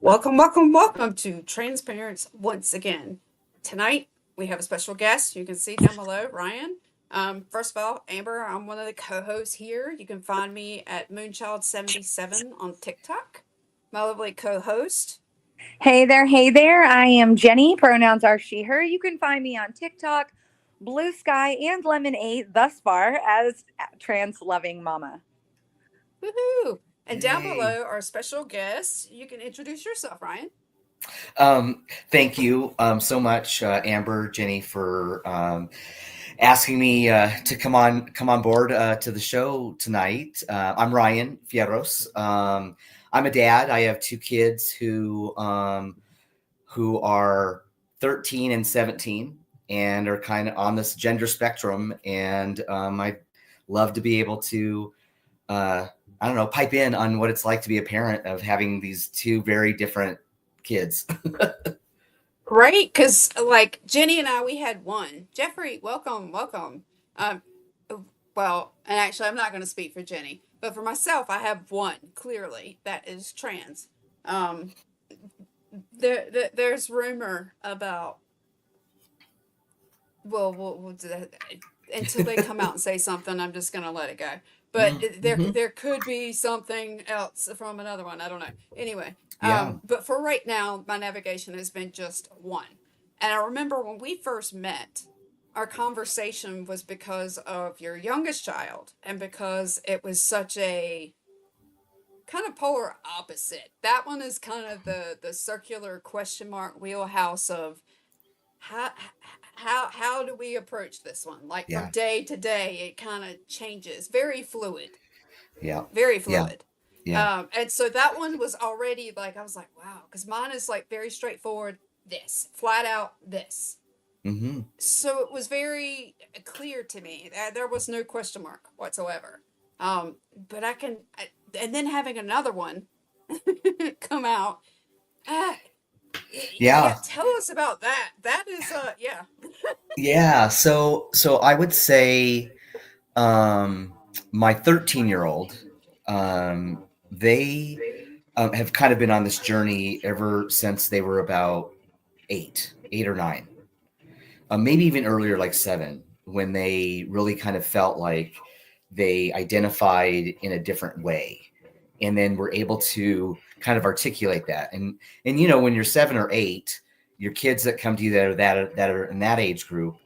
Welcome to TransParents once again. Tonight we have a special guest. You can see down below, Ryan. First of all, Amber, I'm one of the co-hosts here. You can find me at Moonchild77 on TikTok. My lovely co-host. Hey there. I am Jenny. Pronouns are she, her. You can find me on TikTok, Blue Sky, and Lemonade thus far as Trans Loving Mama. Woohoo! And down Yay. below, our special guest. You can introduce yourself, Ryan. Thank you so much, Amber, Jenny, for asking me to come on board to the show tonight. I'm Rian Fierros. I'm a dad. I have two kids who are 13 and 17 and are kind of on this gender spectrum. And I'd love to be able to I don't know, pipe in on what it's like to be a parent of having these two very different kids. Right? Because, like, Jenny and I, we had one. Jeffrey, welcome. Um, well, and actually, I'm not going to speak for Jenny, but for myself, I have one, clearly, that is trans. Um, there's rumor about, until they come out and say something, I'm just going to let it go. But Mhm. there could be something else from another one. I don't know. Anyway, Yeah. but for right now, my navigation has been just one. And I remember when we first met, our conversation was because of your youngest child and because it was such a kind of polar opposite. That one is kind of the circular question mark wheelhouse of how how do we approach this one? Like from Yeah. day to day, it kind of changes. Very fluid, Yeah. very Yeah. fluid. Yeah. And so that one was already like I was like, wow, because mine is like very straightforward. This flat out this. Hmm. So it was very clear to me that there was no question mark whatsoever. But and then having another one come out. Uh, yeah, Yeah. tell us about that. That is, yeah. Yeah. So I would say um, my 13-year-old, they have kind of been on this journey ever since they were about eight or nine, maybe even earlier, like seven, when they really kind of felt like they identified in a different way, and then were able to kind of articulate that. And when you're 7 or 8, your kids that come to you that are in that age group,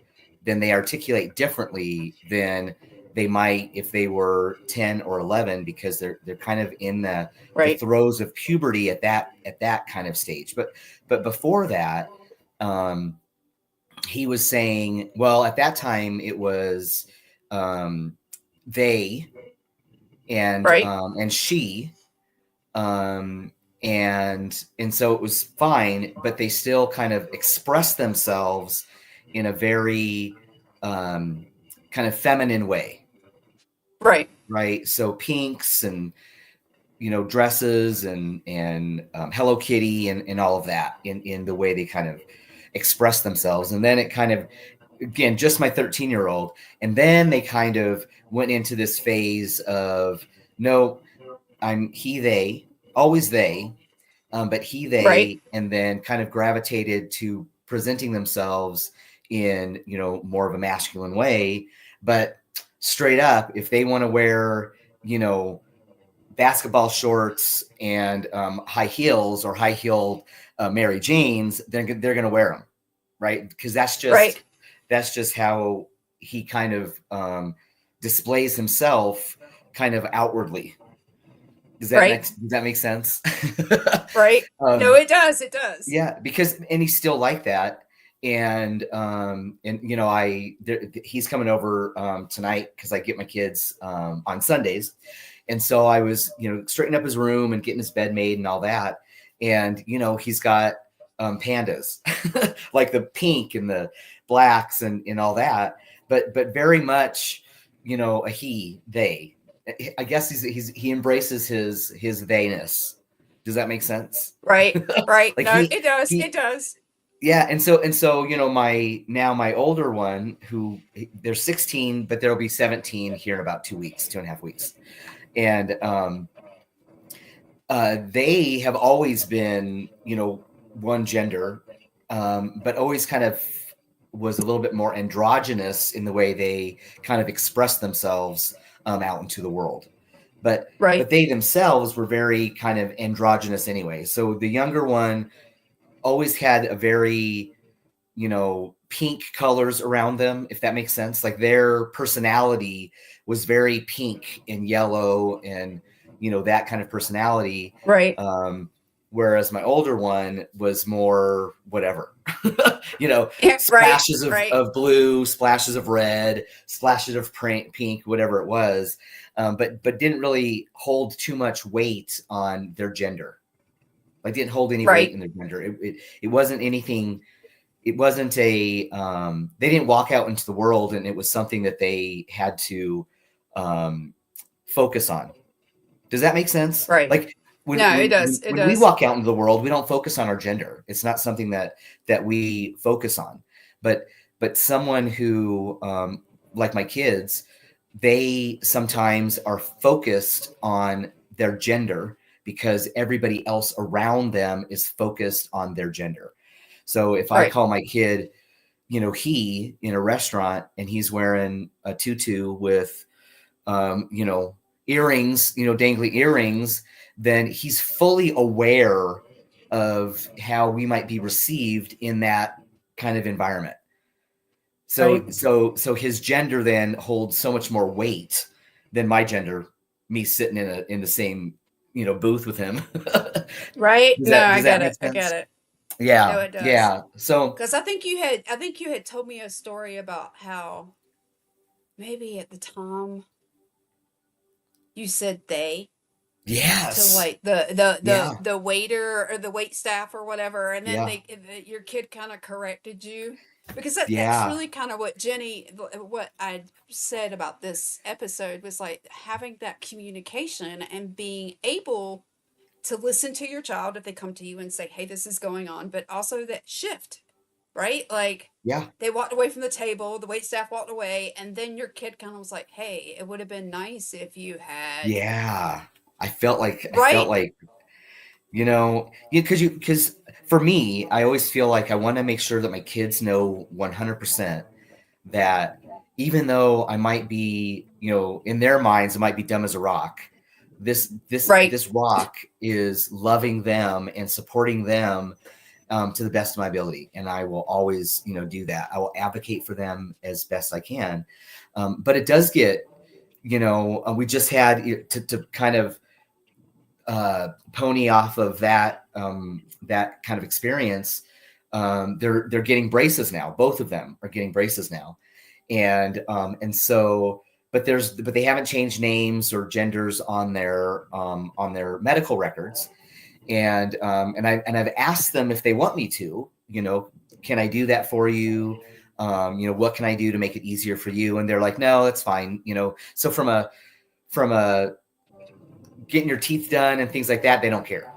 then they articulate differently than they might if they were 10 or 11, because they're kind of in the Right. throes of puberty at that kind of stage. But before that, um, he was saying, well, at that time it was um, they Right. and she, um, and so it was fine, but they still kind of expressed themselves in a very kind of feminine way, Right. right? So pinks and dresses and Hello Kitty and all of that in the way they kind of express themselves. And then it kind of, again, just my 13-year-old, and then they kind of went into this phase of, no, I'm he they, always they, but he Right. they, and then kind of gravitated to presenting themselves in more of a masculine way. But straight up, if they want to wear you know basketball shorts and high heels or high-heeled Mary Janes, then they're going to wear them, right? Because Right. that's just how he kind of displays himself, kind of outwardly. Right. Does that make sense? Right. No, um, it does. It does. yeah, because and he's still like that. And he's coming over tonight because I get my kids on Sundays. And so I was, straightening up his room and getting his bed made and all that. And, he's got pandas, like the pink and the blacks and all that, but very much, a they. I guess he embraces his theyness. Does that make sense? Right. Right. Like No, it does. It he does. yeah, and so my older one, who they're 16, but there'll be 17 here in about 2 weeks, 2.5 weeks. And they have always been, one gender, but always kind of was a little bit more androgynous in the way they kind of express themselves out into the world. But Right. they themselves were very kind of androgynous anyway. So the younger one always had a very, pink colors around them, if that makes sense. Like their personality was very pink and yellow and, that kind of personality. Right. Whereas my older one was more whatever, Right. splashes Right. of blue, splashes of red, splashes of pink, whatever it was. But didn't really hold too much weight on their gender. Like didn't hold any weight Right. in their gender. It wasn't anything. It wasn't a. They didn't walk out into the world, and it was something that they had to focus on. Does that make sense? Right. Like when No, it when does. when, It when we does. walk out into the world, we don't focus on our gender. It's not something that we focus on. But someone who like my kids, they sometimes are focused on their gender because everybody else around them is focused on their gender. So if I Right. call my kid, he in a restaurant and he's wearing a tutu with, earrings, dangly earrings, then he's fully aware of how we might be received in that kind of environment. So, Right. so his gender then holds so much more weight than my gender, me sitting in the same, booth with him. Right. No, I Does that get make it. I get sense? it. No, Yeah. it does. Yeah. So Because I think you had told me a story about how maybe at the time you said they to yes. like the Yeah. the waiter or the wait staff or whatever, and then Yeah. your kid kind of corrected you because that's Yeah. really kind of what Jenny, what I said about this episode was like having that communication and being able to listen to your child if they come to you and say, hey, this is going on, but also that shift, right? Like Yeah. they walked away from the table, the wait staff walked away, and then your kid kind of was like, hey, it would have been nice if you had, Yeah. I felt right? like, because for me, I always feel like I want to make sure that my kids know 100% that even though I might be, in their minds, I might be dumb as a rock. Right. This rock is loving them and supporting them to the best of my ability, and I will always, do that. I will advocate for them as best I can. But it does get, we just had to kind of pony off of that that kind of experience. They're getting braces now. Both of them are getting braces now, and so but they haven't changed names or genders on their medical records, and I've asked them if they want me to, can I do that for you? What can I do to make it easier for you? And they're like, no, that's fine. So from a getting your teeth done and things like that, they don't care.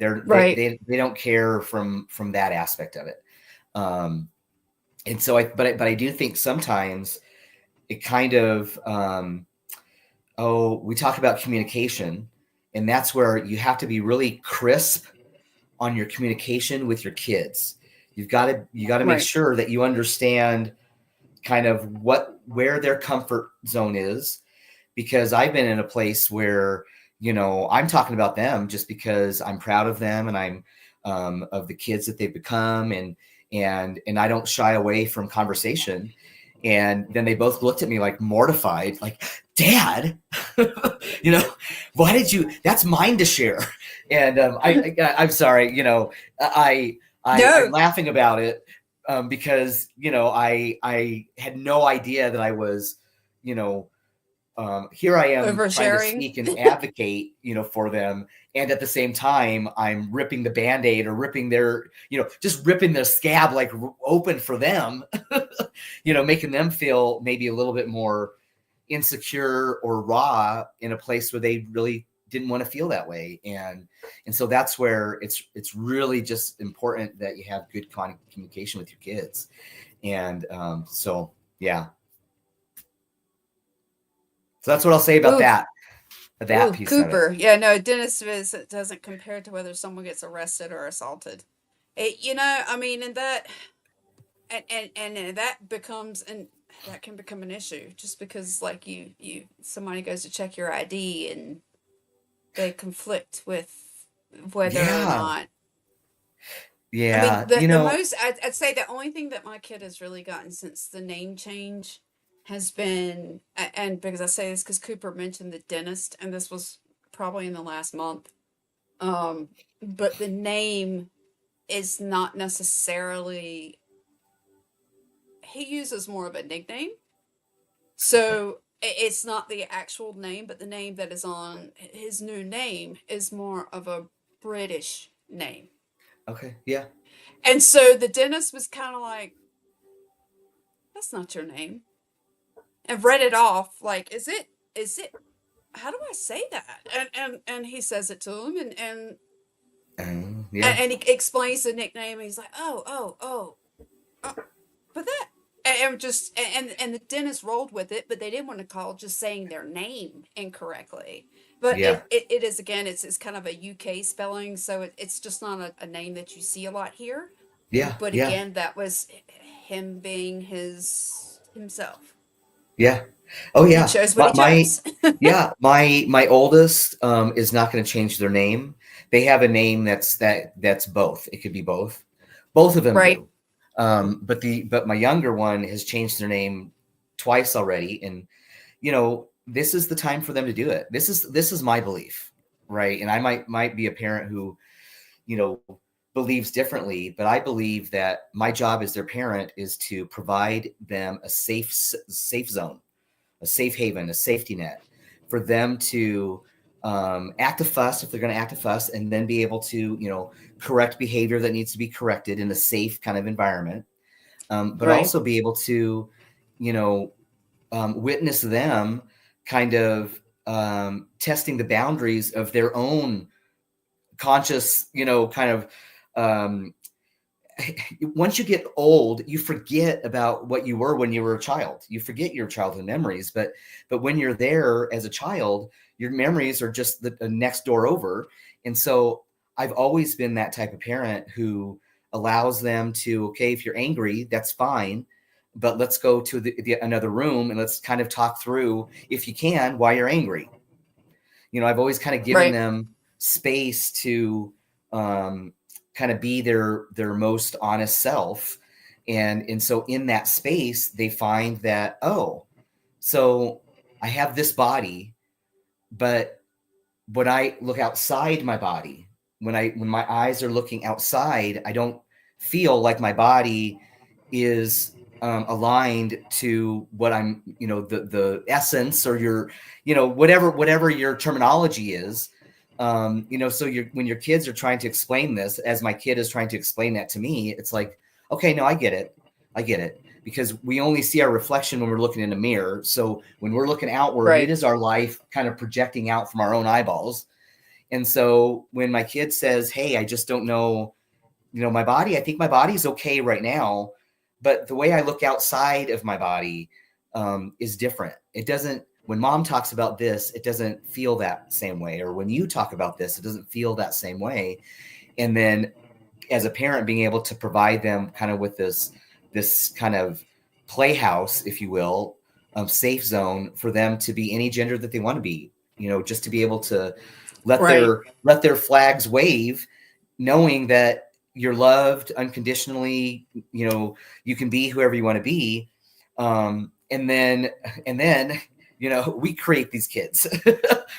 Right. They don't care from that aspect of it. And so but I do think sometimes it kind of, we talk about communication, and that's where you have to be really crisp on your communication with your kids. You got to make Right. sure that you understand kind of where their comfort zone is, because I've been in a place where, I'm talking about them just because I'm proud of them and I'm of the kids that they've become, and I don't shy away from conversation. And then they both looked at me like mortified, like, Dad, why did you? That's mine to share. And I'm sorry, I'm No, laughing about it because I had no idea that I was, here I am trying to oversharing. speak and advocate, for them. And at the same time, I'm ripping the Band-Aid or ripping their, just ripping their scab like open for them, making them feel maybe a little bit more insecure or raw in a place where they really didn't want to feel that way. And so that's where it's really just important that you have good communication with your kids. And so, yeah. So that's what I'll say about Ooh, that. that Ooh, piece of it. Cooper. Yeah, no, Dennis it doesn't compare to whether someone gets arrested or assaulted. I mean, and that and that becomes and that can become an issue just because like somebody goes to check your ID and they conflict with whether or Yeah. not. I mean, Yeah. the most I'd say the only thing that my kid has really gotten since the name change has been, and because I say this because Cooper mentioned the dentist, and this was probably in the last month. Um, but the name is not necessarily, he uses more of a nickname. So it's not the actual name, but the name that is on his new name is more of a British name. Okay. Yeah. And so the dentist was kind of like, that's not your name. And read it off like, is it, how do I say that? And he says it to him Yeah. and he explains the nickname and he's like, oh, but that and just and the dentist rolled with it, but they didn't want to call just saying their name incorrectly. But Yeah. it is again, it's kind of a UK spelling, so it's just not a name that you see a lot here. Yeah. But Yeah. again, that was him being himself. Yeah. Oh He yeah. chose what My, he my chose. yeah, my oldest is not going to change their name. They have a name that's both. It could be both. Both of them Right, do. But my younger one has changed their name twice already, and this is the time for them to do it. This is my belief, right? And I might be a parent who you know believes differently, but I believe that my job as their parent is to provide them a safe zone, a safe haven, a safety net for them to act a fuss if they're going to act a fuss, and then be able to, correct behavior that needs to be corrected in a safe kind of environment. But right, also be able to, you know, witness them kind of testing the boundaries of their own conscious, kind of um, once you get old, you forget about what you were when you were a child. You forget your childhood memories, but when you're there as a child, your memories are just the next door over. And so I've always been that type of parent who allows them to, okay, if you're angry, that's fine, but let's go to another room and let's kind of talk through, if you can, why you're angry. I've always kind of given right, them space to um, kind of be their most honest self. And so in that space, they find that, oh, so I have this body, but when I look outside my body, when my eyes are looking outside, I don't feel like my body is aligned to what I'm, the essence, or your, whatever your terminology is. So when your kids are trying to explain this, as my kid is trying to explain that to me, it's like, okay, no, I get it. Because we only see our reflection when we're looking in a mirror. So when we're looking outward, it right, is our life kind of projecting out from our own eyeballs. And so when my kid says, hey, I just don't know, my body, I think my body's okay right now, but the way I look outside of my body is different. It doesn't, when mom talks about this, it doesn't feel that same way. Or when you talk about this, it doesn't feel that same way. And then as a parent, being able to provide them kind of with this kind of playhouse, if you will, safe zone for them to be any gender that they want to be, just to be able to let right, their flags wave, knowing that you're loved unconditionally. You can be whoever you want to be. And then we create these kids,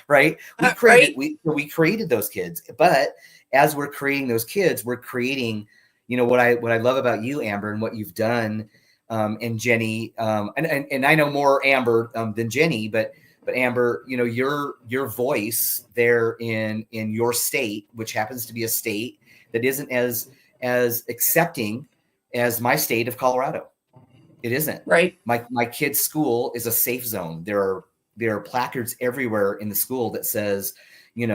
right? right, We created those kids, but as we're creating those kids, we're creating, what I love about you, Amber, and what you've done, and Jenni, and I know more Amber than Jenni, but Amber, your voice there in your state, which happens to be a state that isn't as accepting as my state of Colorado. It isn't. right, My kid's school is a safe zone. There are placards everywhere in the school that says, with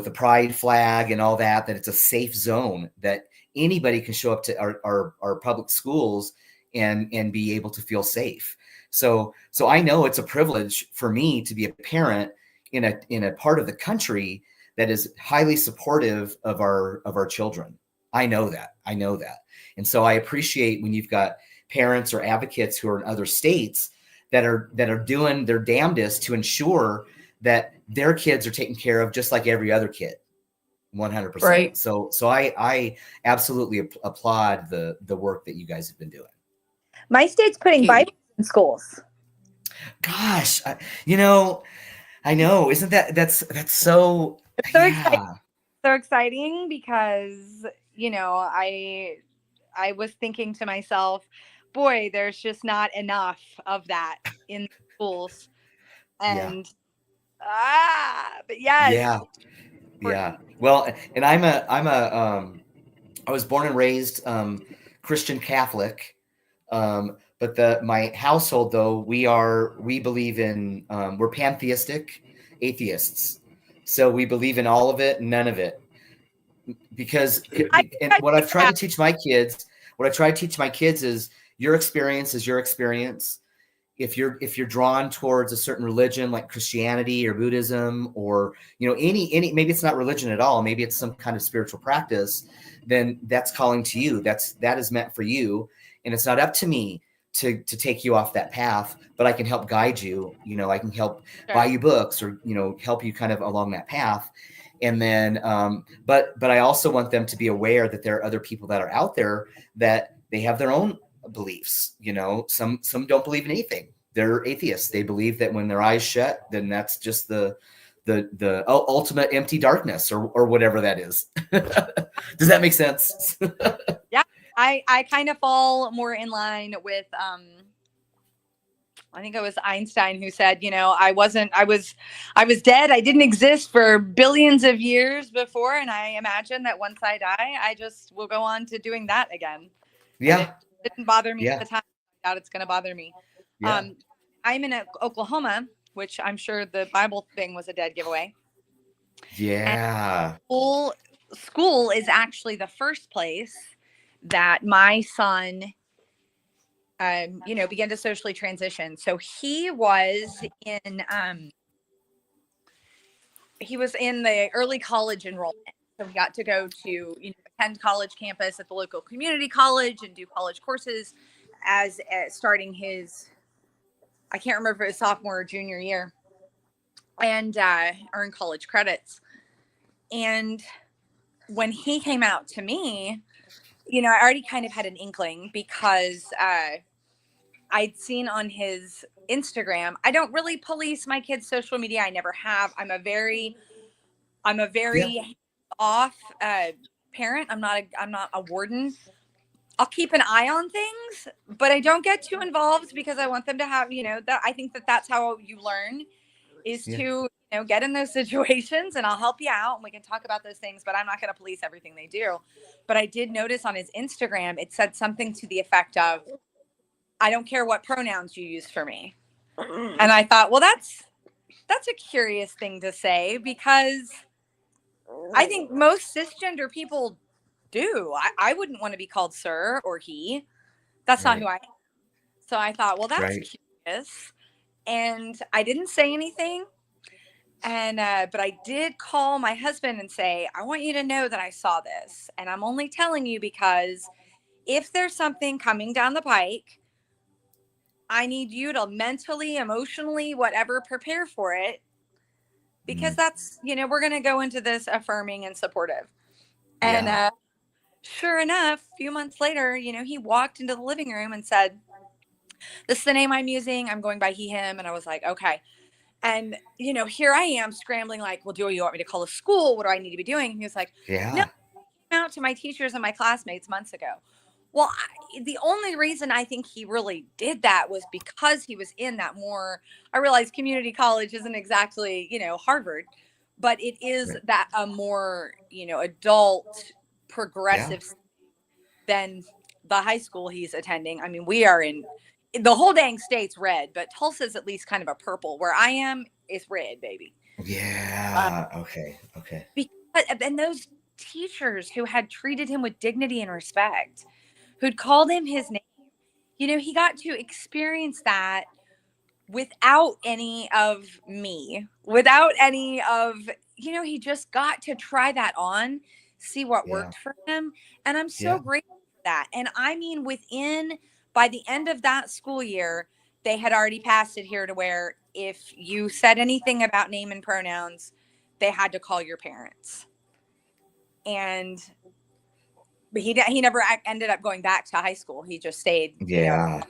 the pride flag and all that it's a safe zone, that anybody can show up to our public schools and be able to feel safe. So I know it's a privilege for me to be a parent in a part of the country that is highly supportive of our children. I know that. And so I appreciate when you've got parents or advocates who are in other states that are doing their damnedest to ensure that their kids are taken care of just like every other kid. 100%. Right. So I absolutely applaud the work that you guys have been doing. My state's putting Thank you. Bibles in schools. Gosh, I know. Isn't that's so? It's so Yeah, exciting. So exciting because, I was thinking to myself, boy, there's just not enough of that in schools. yeah, And but yes, yeah, yeah. important. Well, and I was born and raised Christian Catholic. But my household, though, we believe in we're pantheistic atheists. So we believe in all of it, none of it. Because I think and I what did I've tried to that. teach my kids is your experience is your experience. If you're drawn towards a certain religion like Christianity or Buddhism, or any, maybe it's not religion at all, maybe it's some kind of spiritual practice, then that's calling to you. That is meant for you, and it's not up to me to take you off that path, but I can help guide you. I can help buy Sure. you books, or help you kind of along that path. And then but I also want them to be aware that there are other people that are out there that they have their own beliefs. Some don't believe in anything. They're atheists. They believe that when their eyes shut, then that's just the ultimate empty darkness, or whatever that is. Does that make sense? Yeah. I kind of fall more in line with I think it was Einstein who said, I was dead. I didn't exist for billions of years before. And I imagine that once I die, I just will go on to doing that again. And Yeah, it didn't bother me at yeah, the time. I doubt it's going to bother me. yeah, I'm in Oklahoma, which I'm sure the Bible thing was a dead giveaway. And yeah. school is actually the first place that my son began to socially transition. So he was in the early college enrollment. So he got to go to, attend college campus at the local community college and do college courses as starting his, I can't remember if it was sophomore or junior year, and earn college credits. And when he came out to me, I already kind of had an inkling because I'd seen on his Instagram. I don't really police my kids' social media. I never have. I'm a very Yeah. off parent. I'm not a warden. I'll keep an eye on things, but I don't get too involved because I want them to have, that I think that that's how you learn is Yeah. to, get in those situations, and I'll help you out and we can talk about those things, but I'm not going to police everything they do. But I did notice on his Instagram, it said something to the effect of, I don't care what pronouns you use for me. And I thought, well, that's a curious thing to say because I think most cisgender people do. I wouldn't want to be called sir or he. That's not Right. who I am. So I thought, well, that's Right. curious. And I didn't say anything. And but I did call my husband and say, I want you to know that I saw this. And I'm only telling you because if there's something coming down the pike, I need you to mentally, emotionally, whatever, prepare for it. Because that's, we're going to go into this affirming and supportive. And Yeah. sure enough, a few months later, he walked into the living room and said, this is the name I'm using. I'm going by he, him. And I was like, okay. And, here I am scrambling like, well, do you want me to call the school? What do I need to be doing? And he was like, no, Yeah. I came out to my teachers and my classmates months ago. Well, the only reason I think he really did that was because he was in that more, I realize community college isn't exactly, Harvard, but it is Right. that a more, adult Yeah. progressive than the high school he's attending. I mean, we are in the whole dang state's red, but Tulsa's at least kind of a purple. Where I am, it's red, baby. Yeah. Okay. Okay. Because, and those teachers who had treated him with dignity and respect, who'd called him his name, he got to experience that without any of me, without any of, he just got to try that on, see what Yeah. worked for him. And I'm so Yeah. grateful for that. And I mean, by the end of that school year, they had already passed it here to where if you said anything about name and pronouns, they had to call your parents. And but he never ended up going back to high school. He just stayed, Yeah.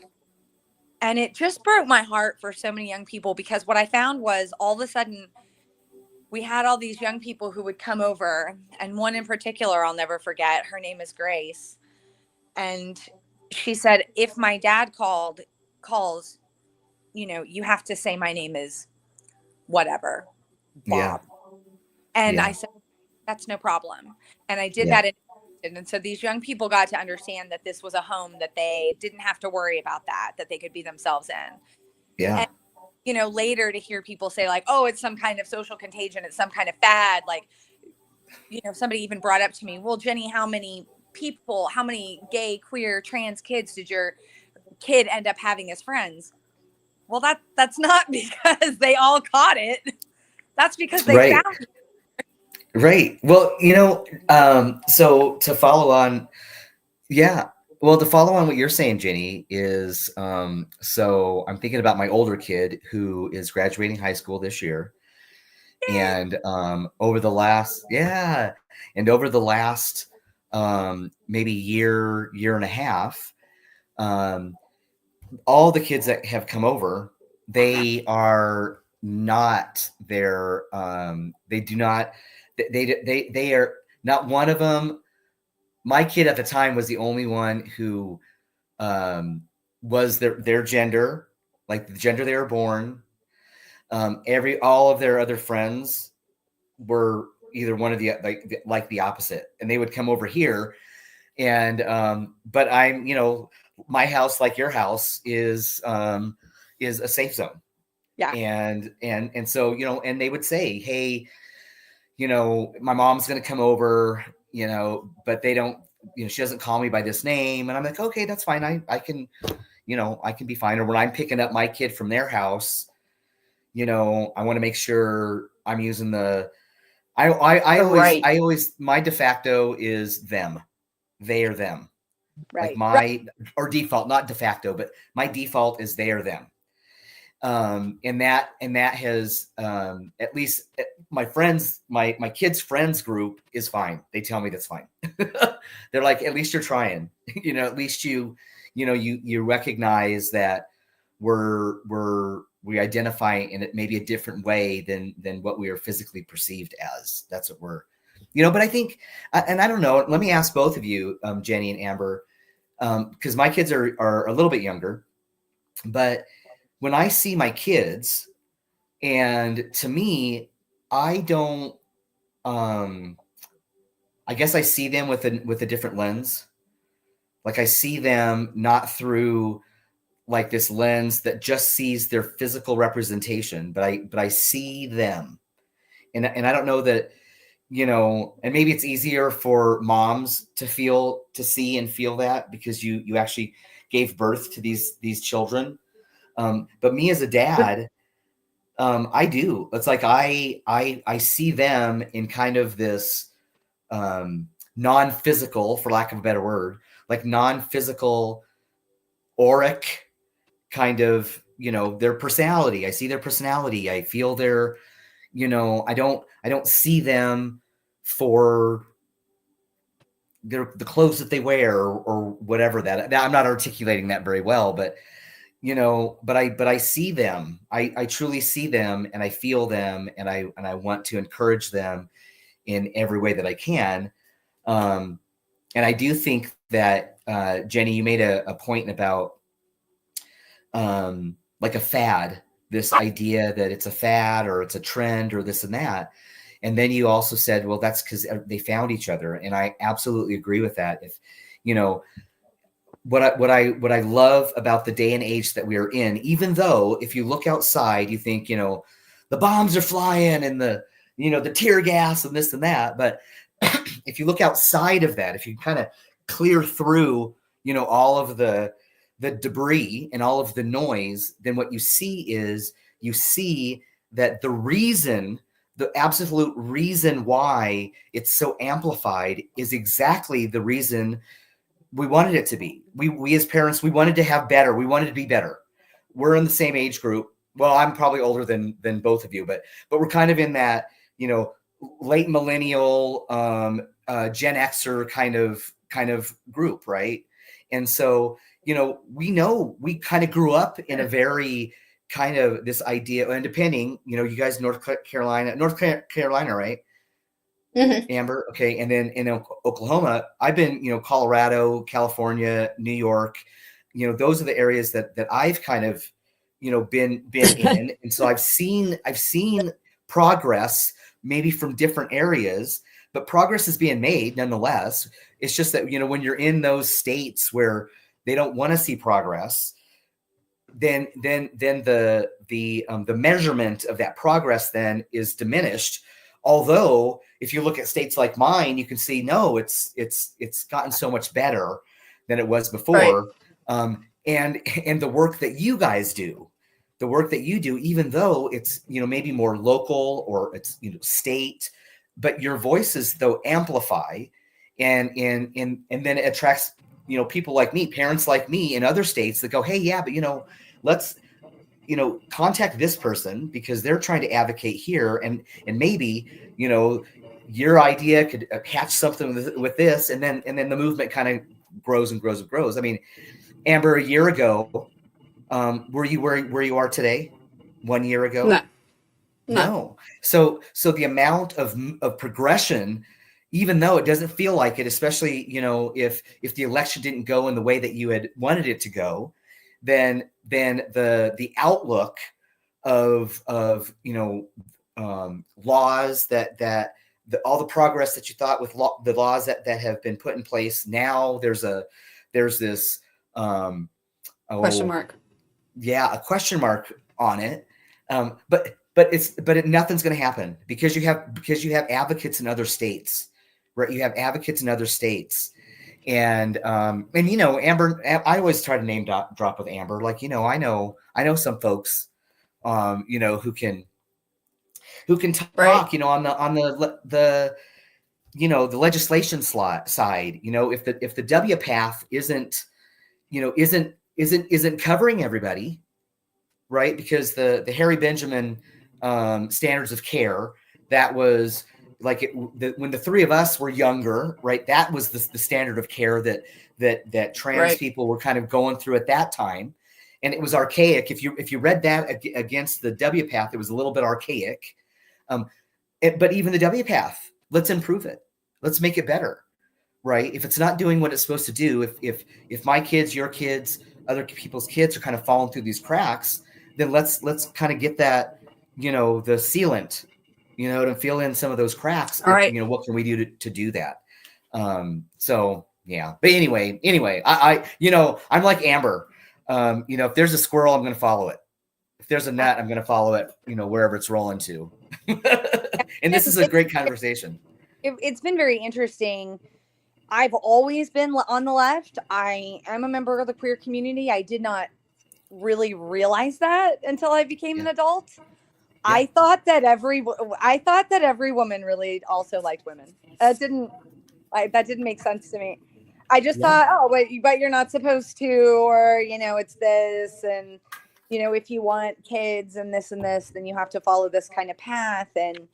and it just broke my heart for so many young people, because what I found was all of a sudden we had all these young people who would come over, and one in particular I'll never forget. Her name is Grace, and she said, if my dad calls, you have to say my name is whatever, Yeah. Bob. And I Yeah. said, that's no problem. And I did Yeah. that. And so these young people got to understand that this was a home that they didn't have to worry about, that they could be themselves in. Yeah. And, later to hear people say like, oh, it's some kind of social contagion, it's some kind of fad. Like, somebody even brought up to me, well, Jenni, how many gay, queer, trans kids did your kid end up having as friends? Well, that's not because they all caught it. That's because they Right. found it. Right. Well, so to follow on, yeah. Well, to follow on what you're saying, Jenni, is so I'm thinking about my older kid who is graduating high school this year. And over the last maybe year and a half, all the kids that have come over, they are not their they do not they are not one of them. My kid at the time was the only one who was their gender, like the gender they were born. All of their other friends were either one of the like the opposite, and they would come over here. And but I'm, my house, like your house, is a safe zone. Yeah. And so, and they would say, hey, my mom's going to come over, but they don't, she doesn't call me by this name. And I'm like, okay, that's fine. I can, I can be fine. Or when I'm picking up my kid from their house, I want to make sure I'm using I always, my de facto is them. They or them. Like Right. or default, not de facto, but my default is they or them. And that has, at least my friends, my kids' friends group is fine. They tell me that's fine. They're like, at least you're trying, at least you recognize that we identify in it maybe a different way than what we are physically perceived as. That's what we're, but I think, and I don't know, let me ask both of you, Jenni and Amber, because my kids are a little bit younger, but when I see my kids, and to me, I don't, I guess I see them with a different lens. Like I see them not through like this lens that just sees their physical representation, but I see them. And I don't know that, and maybe it's easier for moms to see and feel that because you actually gave birth to these children. But me as a dad, I do. It's like I see them in kind of this non-physical, for lack of a better word, like non-physical auric kind of, their personality. I see their personality. I feel their, I don't see them for the clothes that they wear or whatever that I'm not articulating that very well, but but I see them. I truly see them and I feel them and I want to encourage them in every way that I can. And I do think that, Jenni, you made a point about like a fad, this idea that it's a fad or it's a trend or this and that. And then you also said, well, that's because they found each other. And I absolutely agree with that. If, what I love about the day and age that we are in, even though if you look outside, you think, the bombs are flying and the tear gas and this and that. But if you look outside of that, if you kind of clear through, all of the the debris and all of the noise, then what you see that the absolute reason why it's so amplified is exactly the reason we wanted it to be. We as parents, we wanted to have better. We wanted to be better. We're in the same age group. Well, I'm probably older than both of you, but we're kind of in that, late millennial, Gen Xer kind of group, right? And so, we kind of grew up in a very kind of this idea, and depending, you guys, North Carolina, right? Mm-hmm. Amber. Okay. And then in Oklahoma, I've been, Colorado, California, New York, those are the areas that I've kind of, been in. And so I've seen progress maybe from different areas, but progress is being made nonetheless. It's just that, when you're in those states where they don't want to see progress, then the measurement of that progress then is diminished. Although if you look at states like mine, you can see, no, it's gotten so much better than it was before. Right. And the work that you guys do, even though it's, maybe more local or it's, state, but your voices though amplify and then it attracts, people like me, parents like me in other states that go, hey, yeah, but let's, contact this person because they're trying to advocate here. And maybe, your idea could hatch something with this. And then the movement kind of grows and grows and grows. I mean, Amber, a year ago, were you where you are today? 1 year ago? No. So the amount of progression, even though it doesn't feel like it, especially, if the election didn't go in the way that you had wanted it to go, then the outlook of laws that all the progress that you thought with the laws that have been put in place, now there's this question mark. Yeah, a question mark on it. But nothing's going to happen because you have advocates in other states, right? You have advocates in other states. And Amber, I always try to name drop with Amber. Like, I know some folks, who can talk, right, on the legislation side, if the W path isn't covering everybody, right? Because the Harry Benjamin standards of care, that was like when the three of us were younger, right? That was the standard of care that trans right. people were kind of going through at that time, and it was archaic. If you read that against the W path, it was a little bit archaic. But even the W path, let's improve it. Let's make it better, right? If it's not doing what it's supposed to do, if my kids, your kids, other people's kids are kind of falling through these cracks, then let's kind of get that, the sealant, to fill in some of those cracks. All right. What can we do to do that? So yeah, but anyway, I I'm like Amber. If there's a squirrel, I'm going to follow it. If there's a net, I'm going to follow it, wherever it's rolling to. And this is a great conversation. It's been very interesting. I've always been on the left. I am a member of the queer community. I did not really realize that until I became an adult. Yeah. I thought that every woman really also liked women. That didn't make sense to me. I just thought, oh, but you're not supposed to, or it's this, and if you want kids and this, then you have to follow this kind of path. And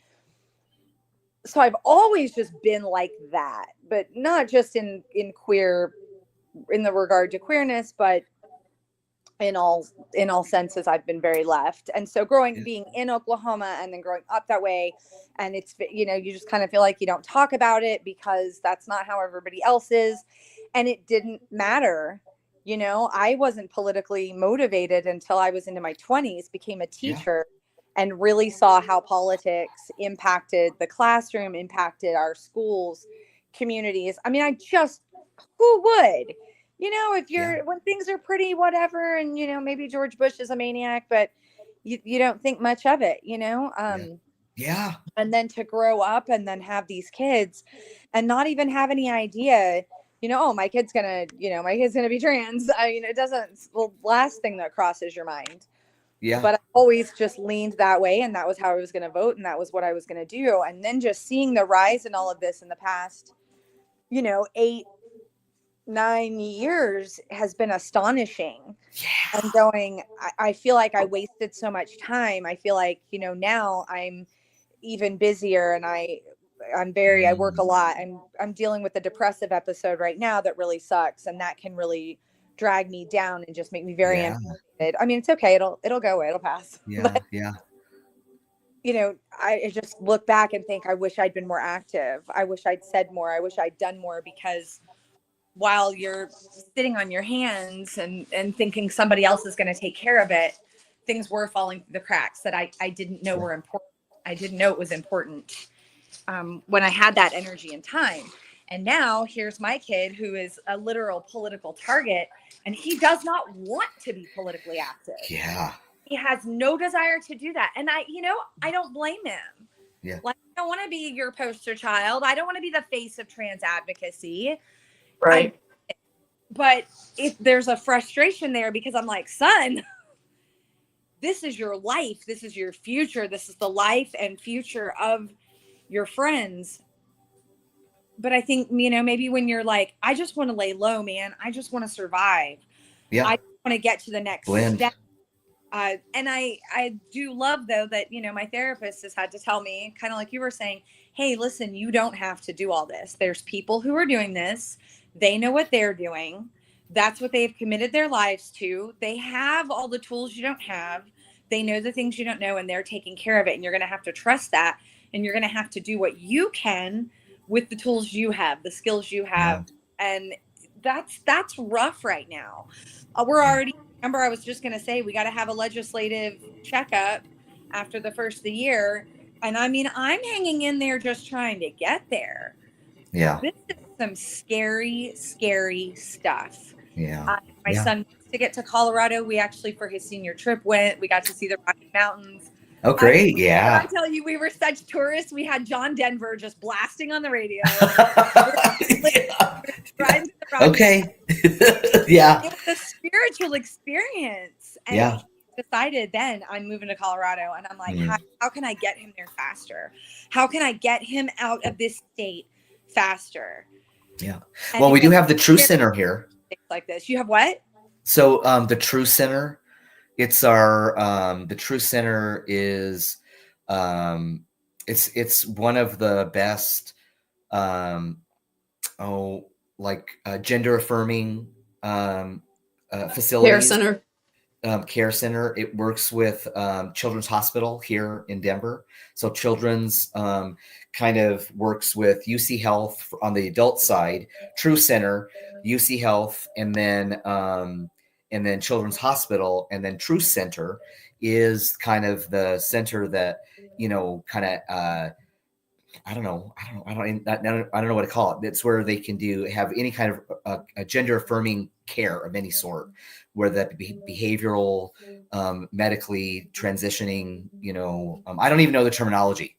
so I've always just been like that, but not just in queer, in the regard to queerness, but in all senses, I've been very left. And so being in Oklahoma and then growing up that way, and it's, you just kind of feel like you don't talk about it because that's not how everybody else is. And it didn't matter. I wasn't politically motivated until I was into my 20s, became a teacher, and really saw how politics impacted the classroom, impacted our schools, communities. I mean, who would? If when things are pretty whatever, and maybe George Bush is a maniac, but you don't think much of it, And then to grow up and then have these kids and not even have any idea oh, my kid's gonna be trans. It doesn't, well, last thing that crosses your mind. Yeah. But I always just leaned that way, and that was how I was going to vote, and that was what I was going to do. And then just seeing the rise in all of this in the past, 8-9 years has been astonishing. Yeah. And going, I feel like I wasted so much time. I feel like, now I'm even busier, and I work a lot. I'm dealing with a depressive episode right now that really sucks, and that can really drag me down and just make me very Yeah. unmotivated. I mean, it's okay. It'll go away. It'll pass. Yeah. But, Yeah. I just look back and think, I wish I'd been more active. I wish I'd said more. I wish I'd done more, because while you're sitting on your hands and thinking somebody else is going to take care of it, things were falling through the cracks that I didn't know were important. I didn't know it was important when I had that energy and time. And now here's my kid who is a literal political target, and he does not want to be politically active. Yeah. He has no desire to do that. And I don't blame him. Yeah. Like, I don't want to be your poster child. I don't want to be the face of trans advocacy. Right. But if there's a frustration there, because I'm like, son, this is your life. This is your future. This is the life and future of your friends. But I think, maybe when you're like, I just want to lay low, man. I just want to survive. Yeah. I want to get to the next Blend. step. And I do love, though, that, my therapist has had to tell me, kind of like you were saying, hey, listen, you don't have to do all this. There's people who are doing this. They know what they're doing. That's what they've committed their lives to. They have all the tools you don't have. They know the things you don't know, and they're taking care of it. And you're going to have to trust that. And you're going to have to do what you can with the tools you have, the skills you have. Yeah. And that's rough right now. We're already, remember, I was just going to say, we got to have a legislative checkup after the first of the year. And I mean, I'm hanging in there just trying to get there. Yeah. This is some scary, scary stuff. Yeah. My son wants to get to Colorado. We actually, for his senior trip, we got to see the Rocky Mountains. Oh, great. Yeah. I tell you, we were such tourists. We had John Denver just blasting on the radio. Okay. Yeah. It was a spiritual experience. And he decided, then I'm moving to Colorado. And I'm like, how can I get him there faster? How can I get him out of this state faster? Yeah. And well, we do have the True Center here. Like this. You have what? So the True Center. It's our the True Center is it's one of the best gender affirming facilities. Care center. It works with Children's Hospital here in Denver. So Children's kind of works with UC Health on the adult side, True Center, UC Health, and then Children's Hospital, and then True Center is kind of the center that, I don't know what to call it. It's where they can have any kind of a gender affirming care of any sort, where that be behavioral, medically transitioning, I don't even know the terminology.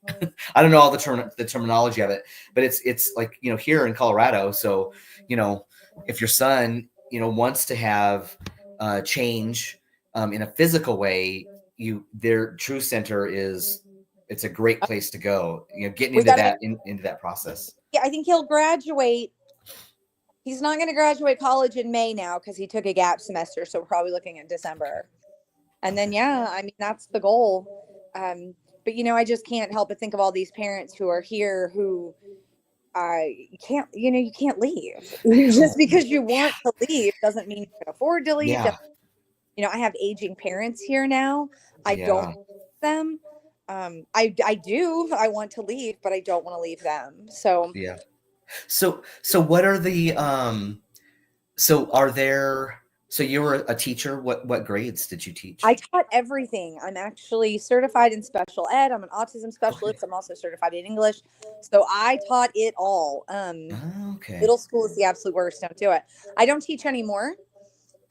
I don't know all the terminology of it, but it's like, here in Colorado. So, if your son, wants to have change in a physical way, their True Center it's a great place to go, getting into that process. Yeah, I think he'll graduate. He's not going to graduate college in May now because he took a gap semester. So we're probably looking at December. And then, that's the goal. But, I just can't help but think of all these parents who are here who you can't leave. Just because you want to leave doesn't mean you can afford to leave. Yeah. I have aging parents here now. I don't want them. I do. I want to leave, but I don't want to leave them. So yeah. So what are the so you were a teacher. What grades did you teach? I taught everything. I'm actually certified in special ed. I'm an autism specialist. Okay. I'm also certified in English. So I taught it all. Okay. Middle school is the absolute worst. Don't do it. I don't teach anymore.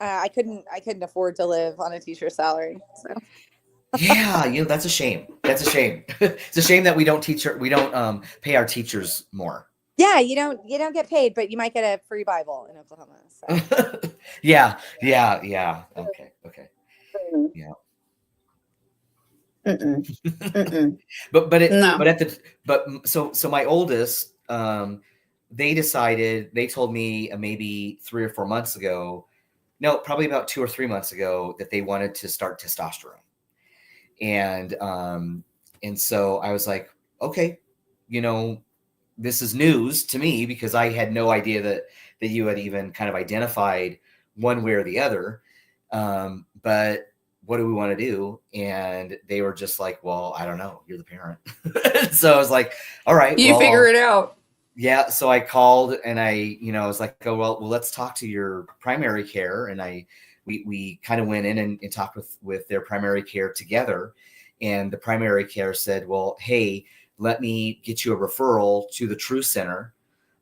I couldn't afford to live on a teacher's salary. So. Yeah, that's a shame. It's a shame that we don't pay our teachers more. Yeah, you don't get paid, but you might get a free Bible in Oklahoma. So. Yeah. Okay. Yeah. Mm-mm. Mm-mm. No. So my oldest, they told me maybe 3 or 4 months ago, no, probably about 2 or 3 months ago, that they wanted to start testosterone. And so I was like, okay, this is news to me, because I had no idea that you had even kind of identified one way or the other. But what do we want to do? And they were just like, well, I don't know. You're the parent. So I was like, all right, You well, figure it out. yeah. So I called and I was like, oh, well, let's talk to your primary care. And we kind of went in and talked with their primary care together. And the primary care said, well, hey, let me get you a referral to the True Center,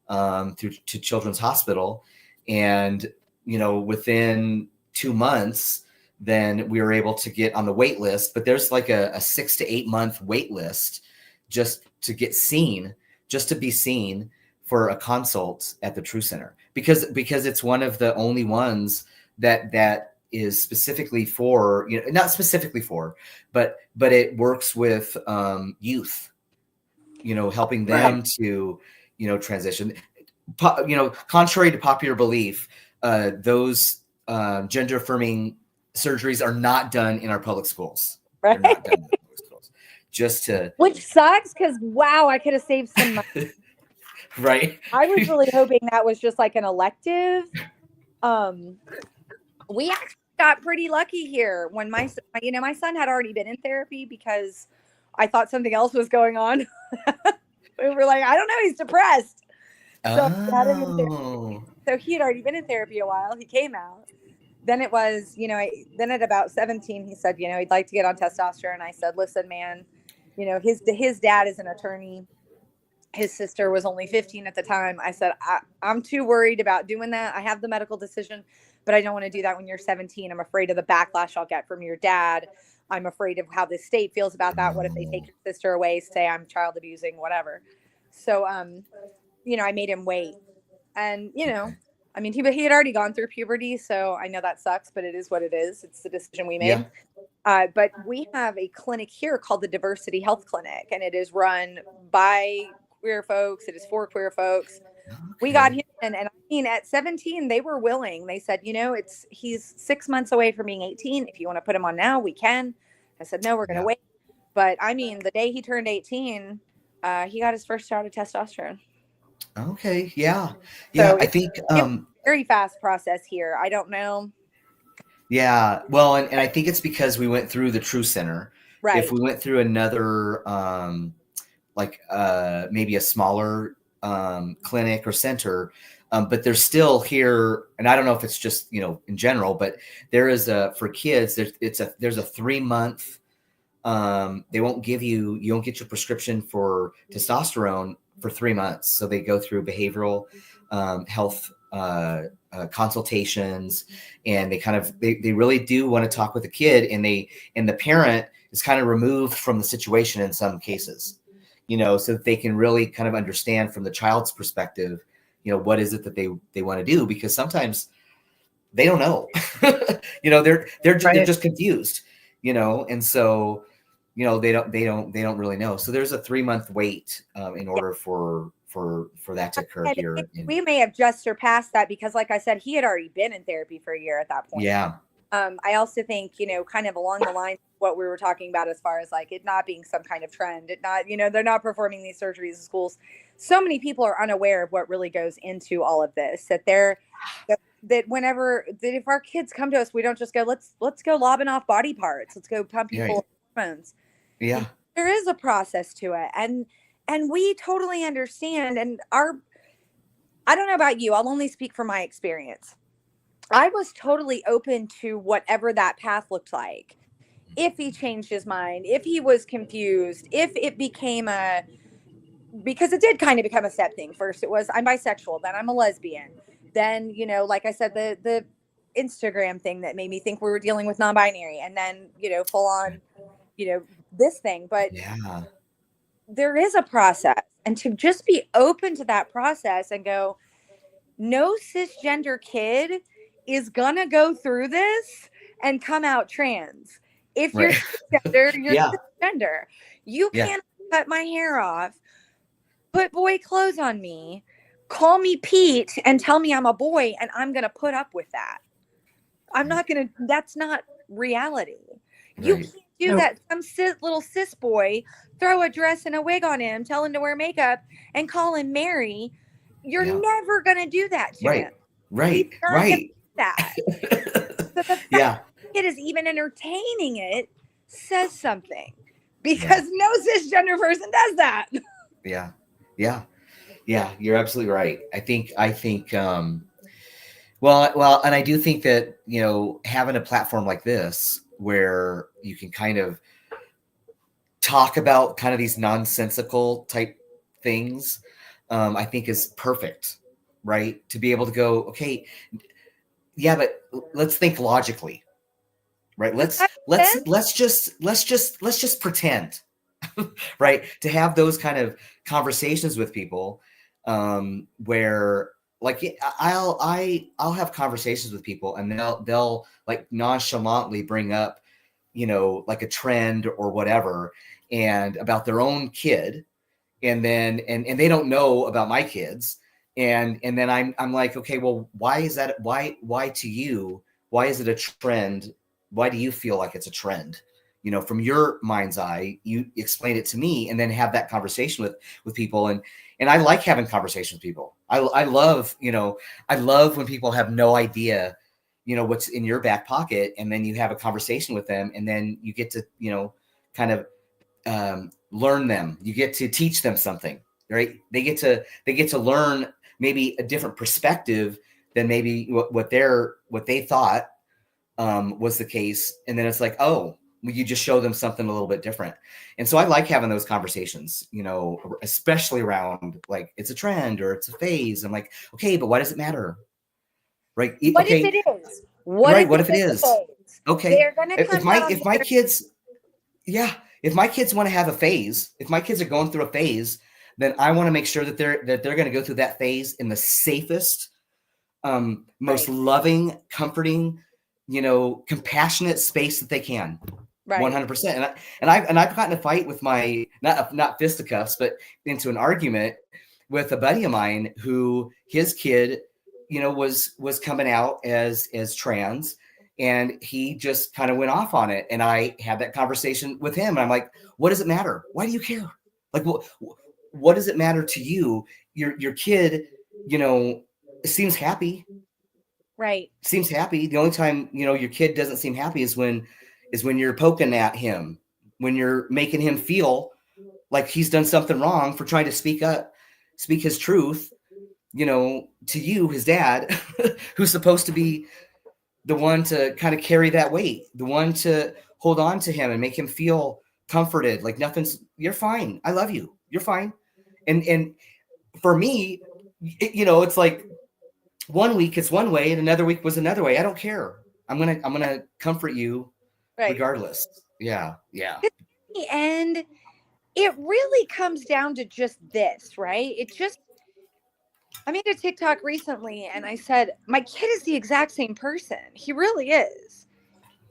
to Children's Hospital. And, within 2 months, then we were able to get on the wait list. But there's like a 6 to 8 month wait list just to get seen, just to be seen for a consult at the True Center, because it's one of the only ones that is specifically for, not specifically for, but it works with youth, helping them to, transition. Contrary to popular belief, those gender affirming surgeries are not done in our public schools. Right. They're not done in our public schools. Just to, Which sucks, because wow, I could have saved some money. right? I was really hoping that was just like an elective. We actually got pretty lucky here when my son had already been in therapy, because I thought something else was going on. We were like, I don't know, he's depressed. So he had already been in therapy a while. He came out. Then it was, then at about 17, he said, he'd like to get on testosterone. I said, listen, man, his dad is an attorney. His sister was only 15 at the time. I said, I'm too worried about doing that. I have the medical decision, but I don't want to do that when you're 17. I'm afraid of the backlash I'll get from your dad. I'm afraid of how the state feels about that. What if they take your sister away, say I'm child abusing, whatever. So, I made him wait. And, I mean, he had already gone through puberty, so I know that sucks, but it is what it is. It's the decision we made. Yeah. But we have a clinic here called the Diversity Health Clinic, and it is run by queer folks. It is for queer folks. Okay. We got him in, and I mean, at 17, they were willing. They said, he's 6 months away from being 18. If you want to put him on now, we can. I said, no, we're going to wait. But I mean, the day he turned 18, he got his first shot of testosterone. Okay. Yeah. Yeah. So I think very fast process here. I don't know. Yeah. Well, and I think it's because we went through the True Center. Right. If we went through another, maybe a smaller clinic or center, but they're still here. And I don't know if it's just, in general, but there is for kids, there's a 3-month, they won't you won't get your prescription for testosterone for 3 months. So they go through behavioral health consultations, and they really do want to talk with the kid, and the parent is kind of removed from the situation in some cases, so that they can really kind of understand from the child's perspective, what is it that they want to do, because sometimes they don't know. They're just confused, and so they don't really know. So there's a 3-month wait in order for that to occur here. We may have just surpassed that, because like I said, he had already been in therapy for a year at that point. Yeah. I also think, kind of along the lines of what we were talking about, as far as like it not being some kind of trend, it not, they're not performing these surgeries in schools. So many people are unaware of what really goes into all of this, that if our kids come to us, we don't just go, let's go lobbing off body parts. Let's go pump people hormones. Yeah. There is a process to it. And we totally understand. And I don't know about you, I'll only speak from my experience. I was totally open to whatever that path looked like. If he changed his mind, if he was confused, if it became because it did kind of become a step thing. First it was, I'm bisexual, then I'm a lesbian. Then, like I said, the Instagram thing that made me think we were dealing with non-binary, and then, full on, this thing. But yeah, there is a process, and to just be open to that process and go, no cisgender kid is gonna go through this and come out trans. If you're Right. cisgender, you're Yeah. cisgender. You Yeah. can't cut my hair off, put boy clothes on me, call me Pete, and tell me I'm a boy, and I'm gonna put up with that. I'm not gonna. That's not reality. You Right. can't do No. that. Some little cis boy throw a dress and a wig on him, tell him to wear makeup, and call him Mary. You're Yeah. never gonna do that to him. Right. He's not gonna Right. do that. So the fact Yeah. it is even entertaining it says something, Yeah. because no cisgender person does that. Yeah. Yeah. Yeah. You're absolutely right. I think, well, and I do think that, you know, having a platform like this where you can kind of talk about kind of these nonsensical type things, I think is perfect, right? To be able to go, okay, yeah, but let's think logically, right? Does that make sense? Let's just pretend, right? To have those kind of conversations with people, where like I'll have conversations with people and they'll like nonchalantly bring up, you know, like a trend or whatever, and about their own kid, and then and they don't know about my kids, and then I'm like, okay, well, why is that? Why to you? Why is it a trend? Why do you feel like it's a trend? You know, from your mind's eye, you explain it to me, and then have that conversation with people. And I like having conversations with people. I love, you know, I love when people have no idea, you know, what's in your back pocket, and then you have a conversation with them, and then you get to, you know, kind of learn them. You get to teach them something, right? They get to learn maybe a different perspective than maybe what they thought was the case. And then it's like, oh, well, you just show them something a little bit different. And so I like having those conversations, you know, especially around like it's a trend or it's a phase. I'm like, okay, but why does it matter? Right? What if Okay. it is? What Right. if What it if it is a is? phase? Okay. They're gonna come out If my here. kids, yeah, if my kids want to have a phase, if my kids are going through a phase, then I want to make sure that they're going to go through that phase in the safest, most Right. loving, comforting, you know, compassionate space that they can. Right. 100%. And I've gotten in a fight with my not fisticuffs, but into an argument with a buddy of mine who his kid, you know, was coming out as trans, and he just kind of went off on it. And I had that conversation with him, and I'm like, what does it matter? Why do you care? Like, what does it matter to you? Your kid, you know, seems happy. Right. Seems happy. The only time, you know, your kid doesn't seem happy is when you're poking at him, when you're making him feel like he's done something wrong for trying to speak his truth, you know, to you, his dad, who's supposed to be the one to kind of carry that weight, the one to hold on to him and make him feel comforted. Like you're fine. I love you. You're fine. And for me, you know, it's like one week it's one way and another week was another way. I don't care. I'm going to comfort you Right. regardless. Yeah. Yeah. In the end, it really comes down to just this, right? I made a TikTok recently and I said, my kid is the exact same person. He really is.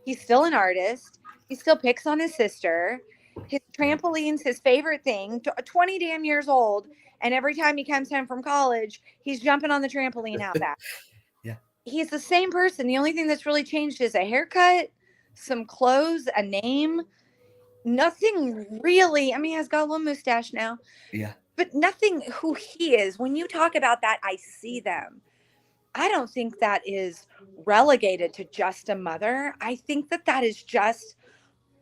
He's still an artist. He still picks on his sister. His trampoline's his favorite thing. 20 damn years old. And every time he comes home from college, he's jumping on the trampoline out back. Yeah. He's the same person. The only thing that's really changed is a haircut, some clothes, a name. Nothing really. I mean, he's got a little mustache now. Yeah. But nothing who he is. When you talk about that, I see them. I don't think that is relegated to just a mother. I think that is just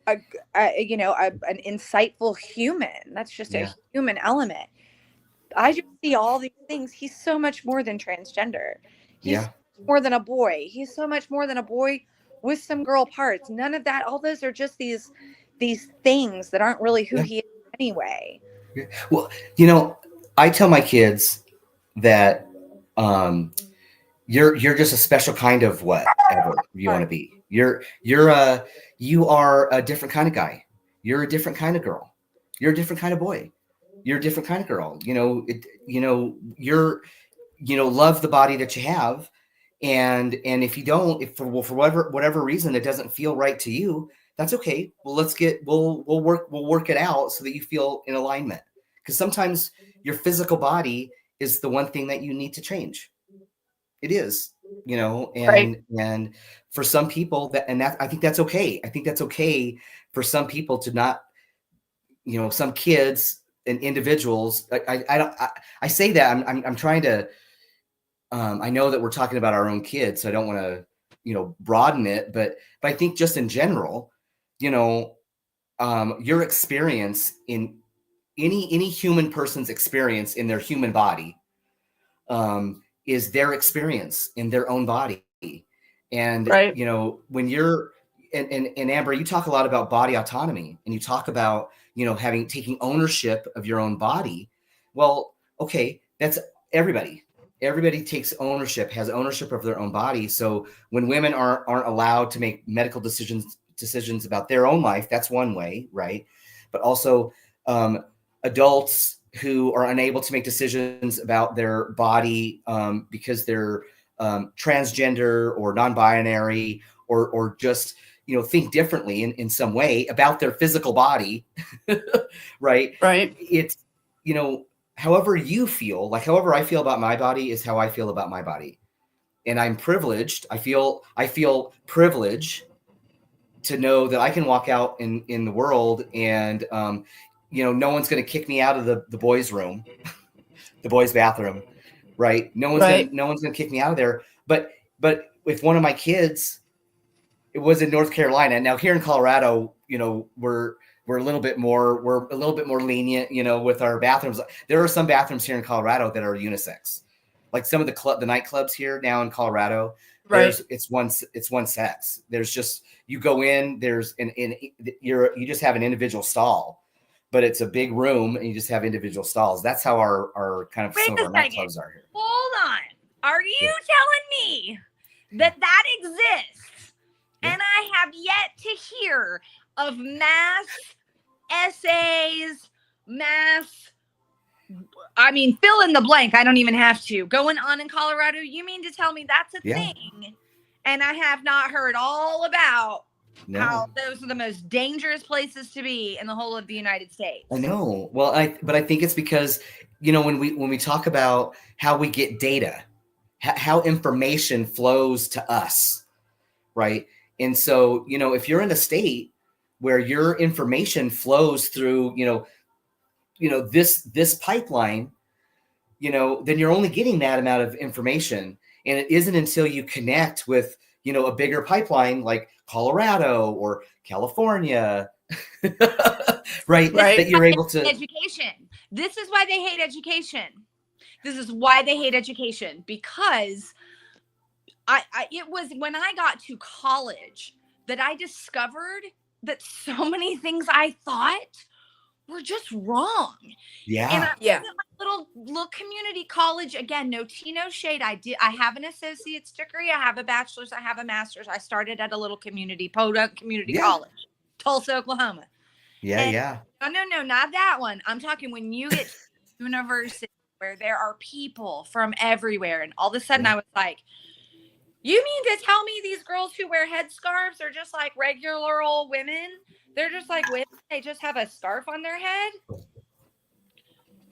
an insightful human. That's just a human element. I just see all these things. He's so much more than transgender. He's more than a boy. He's so much more than a boy with some girl parts. None of that. All those are just these things that aren't really who he is anyway. Well, you know, I tell my kids that you're just a special kind of whatever you want to be. You are a different kind of guy. You're a different kind of girl. You're a different kind of boy. you're a different kind of girl. Love the body that you have. And if you don't, if for whatever reason it doesn't feel right to you, that's okay. Well, we'll work it out so that you feel in alignment. Because sometimes your physical body is the one thing that you need to change. It is, Right. and for some people I think that's okay. I think that's okay for some people to not, some kids and individuals. I say that I'm trying to. I know that we're talking about our own kids, so I don't want to, broaden it, but I think just in general, your experience in any human person's experience in their human body is their experience in their own body. And, Right. when you're, and Amber, you talk a lot about body autonomy, and you talk about, taking ownership of your own body. Well, okay, that's everybody. Everybody takes ownership, has ownership of their own body. So when women aren't allowed to make medical decisions about their own life, that's one way, right? But also adults who are unable to make decisions about their body because they're transgender or non-binary, or just think differently in some way about their physical body, right? Right. It's however you feel, like however I feel about my body is how I feel about my body, and I'm privileged. I feel privileged to know that I can walk out in the world, and no one's going to kick me out of the boys' room, the boys' bathroom, right? No one's Right. gonna kick me out of there. But if one of my kids, it was in North Carolina. Now here in Colorado, we're a little bit more lenient, with our bathrooms. There are some bathrooms here in Colorado that are unisex, like some of the nightclubs here now in Colorado. Right. It's one sex. There's just, you go in, you just have an individual stall, but it's a big room and you just have individual stalls. That's how our kind of Wait some of a our second. nightclubs are here. Hold on. Are you Yeah. telling me that exists? Yeah. And I have yet to hear of mass essays, fill in the blank. I don't even have to. Going on in Colorado, you mean to tell me that's a Yeah. thing? And I have not heard all about No. how those are the most dangerous places to be in the whole of the United States. I know. Well, but I think it's because, when we talk about how we get data, how information flows to us, right? And so, if you're in a state where your information flows through, this pipeline, then you're only getting that amount of information. And it isn't until you connect with, a bigger pipeline like Colorado or California, right? Right. That you're able to. Education. This is why they hate education. This is why they hate education, because it was when I got to college that I discovered that so many things I thought were just wrong. Yeah. And I Yeah. was at my little community college. Again, no tea, no shade. I have an associate's degree. I have a bachelor's. I have a master's. I started at a little Podunk Community Yeah. College, Tulsa, Oklahoma. Yeah. And Yeah. no, not that one. I'm talking when you get to university where there are people from everywhere. And all of a sudden Yeah. I was like, you mean to tell me these girls who wear headscarves are just like regular old women? They're just like women. They just have a scarf on their head.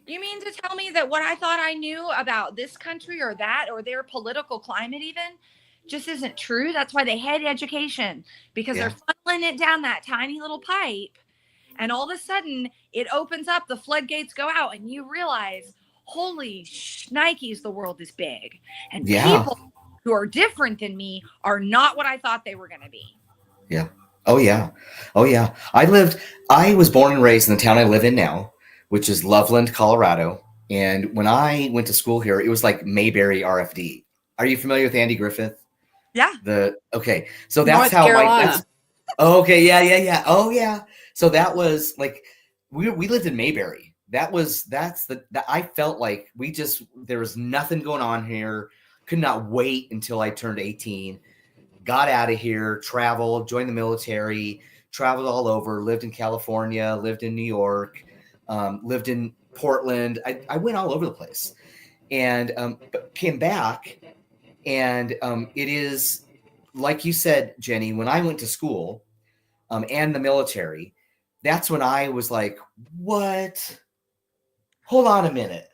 You mean to tell me that what I thought I knew about this country or that or their political climate even just isn't true? That's why they hate education, because Yeah. they're funneling it down that tiny little pipe. And all of a sudden it opens up, the floodgates go out, and you realize, holy shnikes, the world is big. And Yeah. people who are different than me are not what I thought they were going to be. Yeah. Oh yeah. Oh yeah. I was born and raised in the town I live in now, which is Loveland, Colorado. And when I went to school here, it was like Mayberry RFD. Are you familiar with Andy Griffith? Yeah. Okay. So that's North how Carolina. okay. Yeah. Oh yeah. So that was like, we lived in Mayberry. That I felt like there was nothing going on here. Could not wait until I turned 18, got out of here, traveled, joined the military, traveled all over, lived in California, lived in New York, lived in Portland. I went all over the place, and but came back, and it is like you said, Jenni. When I went to school, and the military, that's when I was like, what? Hold on a minute.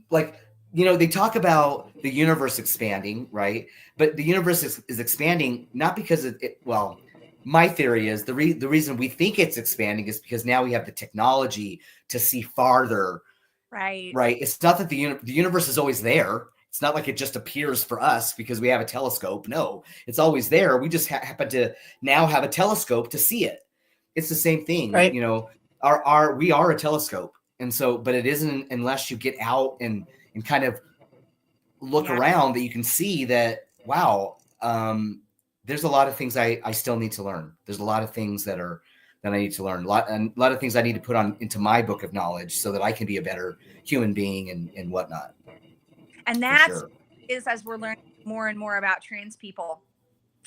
Like, they talk about the universe expanding, right? But the universe is expanding not because well, my theory is the reason we think it's expanding is because now we have the technology to see farther, Right. right? It's not that the universe is always there. It's not like it just appears for us because we have a telescope. No, it's always there. We just happen to now have a telescope to see it. It's the same thing, Right. we are a telescope. And so, but it isn't unless you get out and kind of look around that you can see that, wow, there's a lot of things I still need to learn. There's a lot of things that I need to learn. A lot of things I need to put on into my book of knowledge so that I can be a better human being and whatnot. And that's as we're learning more and more about trans people.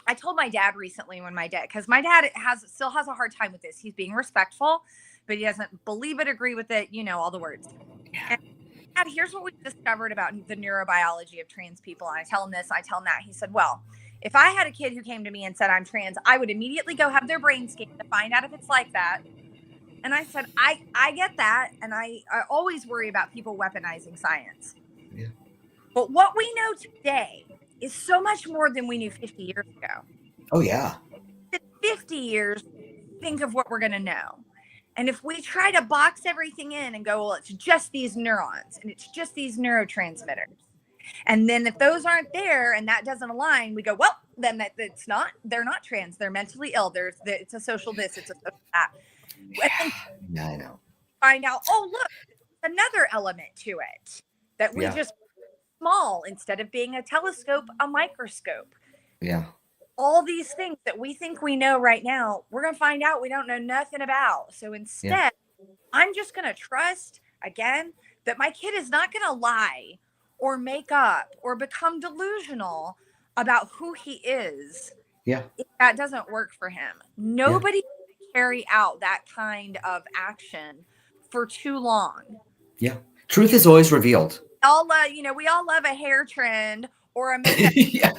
I told my dad recently because my dad still has a hard time with this. He's being respectful, but he doesn't believe it, agree with it, all the words. And Dad, here's what we discovered about the neurobiology of trans people. And I tell him this, I tell him that. He said, well, if I had a kid who came to me and said I'm trans, I would immediately go have their brain scanned to find out if it's like that. And I said, I get that. And I always worry about people weaponizing science. Yeah. But what we know today is so much more than we knew 50 years ago. Oh, yeah. In 50 years, think of what we're going to know. And if we try to box everything in and go, well, it's just these neurons and it's just these neurotransmitters. And then if those aren't there and that doesn't align, we go, well, then they're not trans. They're mentally ill. It's a social this, it's a social that. Yeah, I know. Find out, oh, look, another element to it that we just small instead of being a telescope, a microscope. Yeah. All these things that we think we know right now, we're going to find out we don't know nothing about. So instead, I'm just going to trust, again, that my kid is not going to lie or make up or become delusional about who he is. Yeah. If that doesn't work for him. Nobody can carry out that kind of action for too long. Yeah. Truth is always revealed. We all love a hair trend or a makeup. Yeah.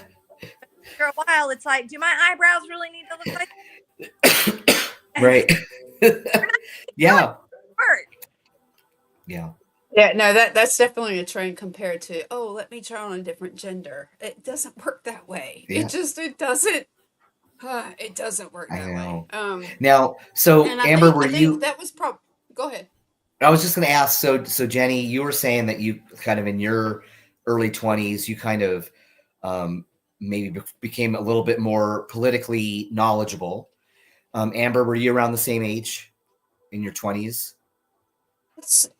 For a while, it's like, do my eyebrows really need to look like? Right. Yeah. Work. Yeah. Yeah, no, that's definitely a trend compared to, oh, let me try on a different gender. It doesn't work that way. Yeah. It doesn't work that way. Now, so Amber, I think that was go ahead. I was just going to ask. So Jenni, you were saying that you kind of in your early 20s, you kind of maybe became a little bit more politically knowledgeable. Amber, were you around the same age in your 20s?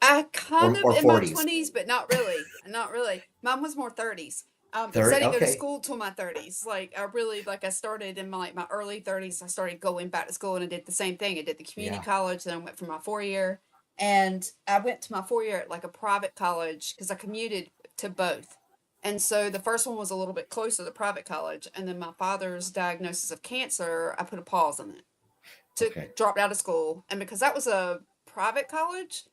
I kind of in 40s? My 20s, but not really. Not really. Mine was more 30s. 30? I didn't go to Okay. school till my 30s. I started in my early 30s. I started going back to school and I did the same thing. I did the community college, then I went for my 4-year. And I went to my 4-year at like a private college because I commuted to both. And so the first one was a little bit closer to the private college. And then my father's diagnosis of cancer, I put a pause on it. Dropped out of school. And because that was a private college,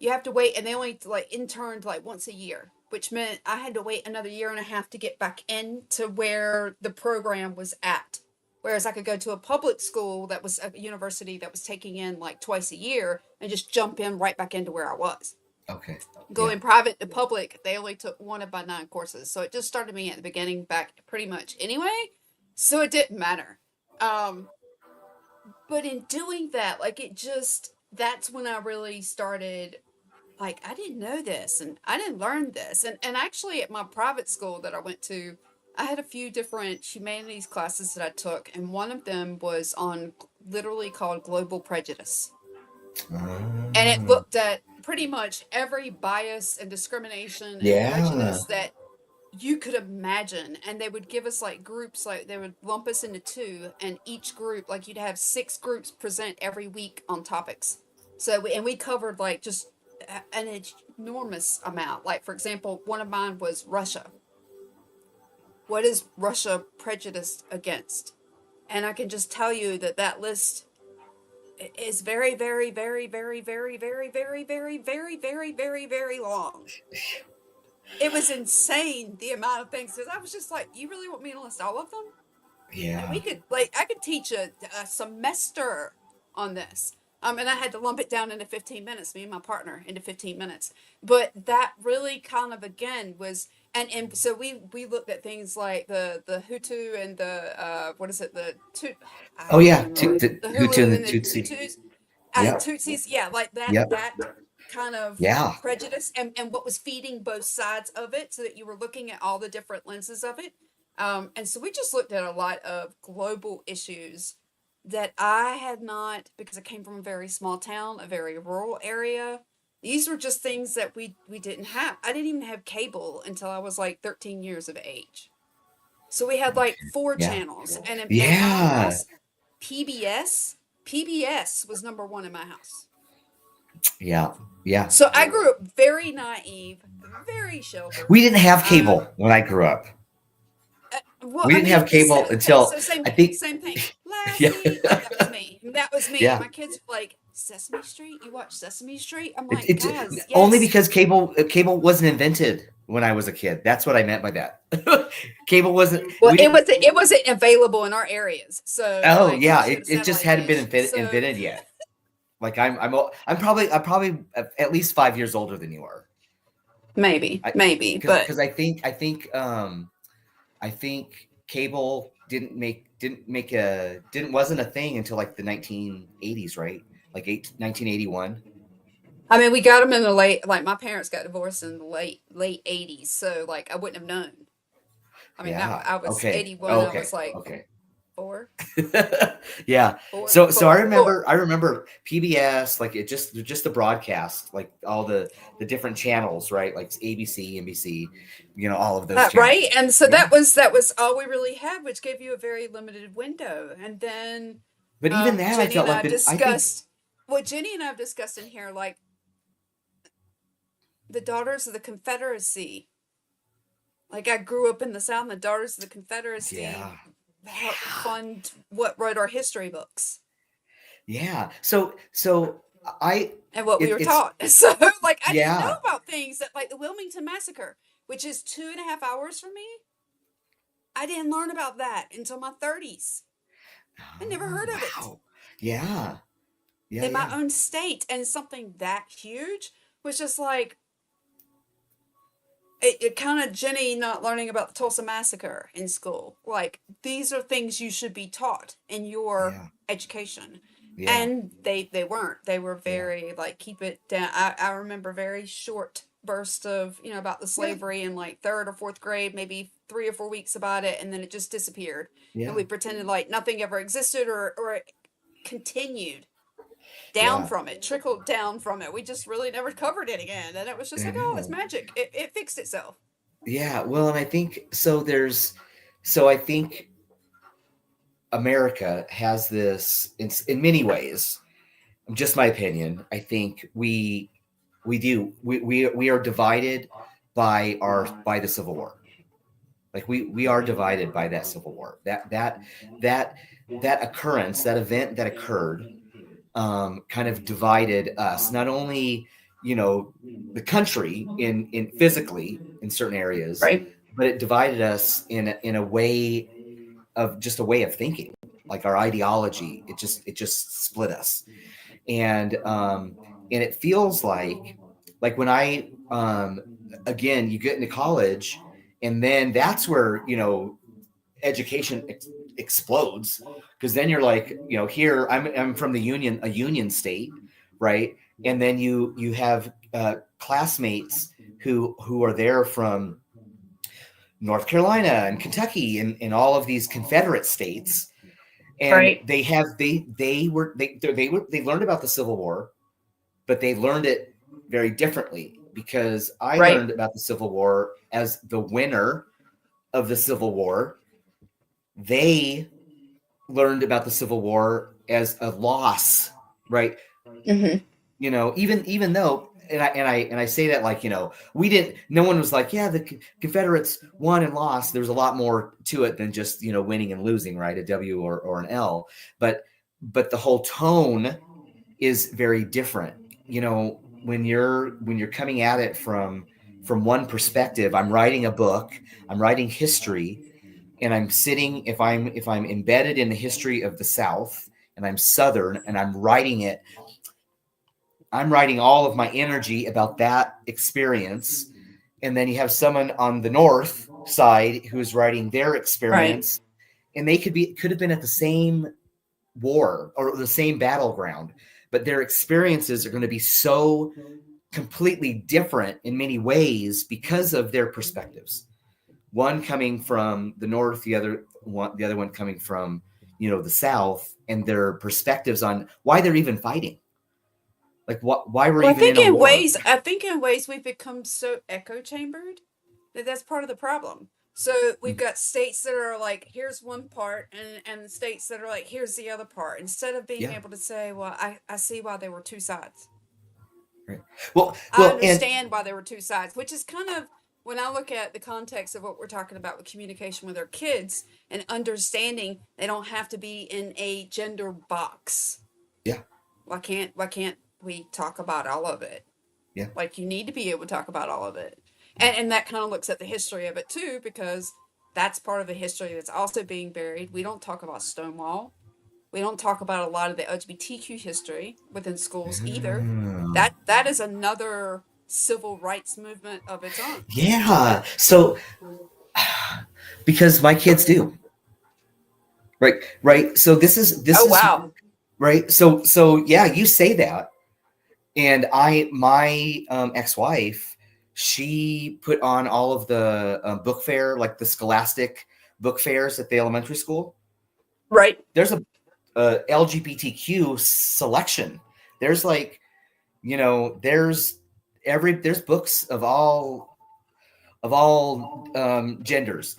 you have to wait. And they only interned once a year, which meant I had to wait another year and a half to get back into where the program was at. Whereas I could go to a public school that was a university that was taking in twice a year and just jump in right back into where I was. Okay. Going private to public, they only took 1 of my 9 courses. So it just started me at the beginning back pretty much anyway. So it didn't matter. But in doing that, that's when I really started, I didn't know this and I didn't learn this. And actually at my private school that I went to, I had a few different humanities classes that I took. And one of them was literally called Global Prejudice. And it looked at pretty much every bias and discrimination and prejudice that you could imagine. And they would give us groups, they would lump us into 2, and each group, you'd have 6 groups present every week on topics. So we covered just an enormous amount. For example, one of mine was Russia. What is Russia prejudiced against? And I can just tell you that list is very, very, very, very, very, very, very, very, very, very, very, very long. It was insane the amount of things. Because I was just like, you really want me to list all of them? And Yeah. we could, like, I could teach a semester on this. And I had to lump it down into 15 minutes, me and my partner into 15 minutes. But that really kind of, again, was, and so we looked at things like the Hutu and the, what is it, the Tut, I Oh can't yeah. remember, The the Hutu and Hulu the and the Tutsi. Tutus, Yep. Tutsis, yeah, like Yep. that kind of Yeah. prejudice and what was feeding both sides of it so that you were looking at all the different lenses of it. And so we just looked at a lot of global issues that I had not, because I came from a very small town, a very rural area. These were just things that we didn't have. I didn't even have cable until I was like 13 years of age. So we had like four Yeah. channels, and in my Yeah. house, PBS was number one in my house. Yeah. Yeah. So I grew up very naive, very sheltered. We didn't have cable when I grew up. Well, We I didn't mean, have cable okay, until so same I thing, think. same thing. Yeah. Lassie, that was me. That was me. Yeah. My kids were like, Sesame Street? You watch Sesame Street? I'm It, like, it's guys, only yes. because cable wasn't invented when I was a kid. That's what I meant by that. Cable wasn't. Well, We didn't. it wasn't available in our areas. So Oh like, yeah, she had a it just satellite hadn't been dish. So invented yet. Like I'm probably at least 5 years older than you are. maybe, but Because I think cable wasn't a thing until like the 1980s, right? Like 1981. I mean, we got them in the late, like my parents got divorced in the late 80s. So like, I wouldn't have known. I mean, Yeah. I was Okay. 81. Okay. I was like Okay. 4. Yeah. Four, So four, I remember PBS, like it just the broadcast, like all the different channels, right? Like ABC, NBC, all of those channels. Right. And so Yeah. that was all we really had, which gave you a very limited window. And then But even that, I Jenny felt and like I've I think. discussed what Jenny and I've discussed in here, like the Daughters of the Confederacy. Like I grew up in the South, and the Daughters of the Confederacy Yeah. helped fund what wrote our history books. Yeah. So And what we were it's taught. So like I didn't know yeah. about things that like the Wilmington Massacre, which is 2.5 hours from me. I didn't learn about that until my 30s. I never heard of it. Wow. Yeah. Yeah. In my Yeah. own state, and something that huge was just like it kind of Jenny not learning about the Tulsa Massacre in school. Like these are things you should be taught in your Yeah. education. Yeah. And they weren't. They were very like keep it down. I remember very short burst of about the slavery in like 3rd or 4th grade, maybe 3 or 4 weeks about it, and then it just disappeared. Yeah. And we pretended like nothing ever existed, or it continued down Yeah. from it, trickled down from it. We just really never covered it again, and it was just I like, oh, it's know. magic. It fixed itself. Yeah. Well, and I think so. I think America has this in many ways. Just my opinion. I think we are divided by the Civil War. Like we are divided by that Civil War. That occurrence, that event that occurred, kind of divided us. Not only the country in physically in certain areas, Right. but it divided us in a way of thinking. Like our ideology, it just split us. And it feels like when I again, you get into college, and then that's where education explodes, because then you're like, here I'm from a union state, right? And then you have classmates who are there from North Carolina and Kentucky and all of these Confederate states. And Right. they learned about the Civil War, but they learned it very differently, because I Right. learned about the Civil War as the winner of the Civil War. They learned about the Civil War as a loss, right? Mm-hmm. Even though, and I say that like, we didn't. No one was like, yeah, the Confederates won and lost. There's a lot more to it than just winning and losing, right? A W or an L. But but the whole tone is very different. You know, when you're coming at it from one perspective, I'm writing a book, I'm writing history, and I'm sitting, if I'm embedded in the history of the South and I'm Southern and I'm writing it, I'm writing all of my energy about that experience. And then you have someone on the North side who's writing their Right. experience, and they could have been at the same war or the same battleground, but their experiences are going to be so completely different in many ways because of their perspectives. One coming from the North, the other one coming from, the South, and their perspectives on why they're even fighting, like why we're Well, even in a war. I think in ways we've become so echo chambered that that's part of the problem. So we've got states that are like, here's one part, and states that are like, here's the other part. Instead of being Yeah. able to say, well, I see why there were two sides. Right. Well, I and understand why there were two sides, which is kind of when I look at the context of what we're talking about with communication with our kids and understanding they don't have to be in a gender box. yeah, Why can't we talk about all of it? yeah, Like you need to be able to talk about all of it. And that kind of looks at the history of it too, because that's part of the history that's also being buried. We don't talk about Stonewall. We don't talk about a lot of the LGBTQ history within schools either. oh, That is another civil rights movement of its own. yeah. So because my kids do, right. So this Oh is wow. right. So yeah, you say that, and my ex-wife, she put on all of the book fair, like the scholastic book fairs at the elementary school. Right. There's a LGBTQ selection. There's like, there's books of all genders.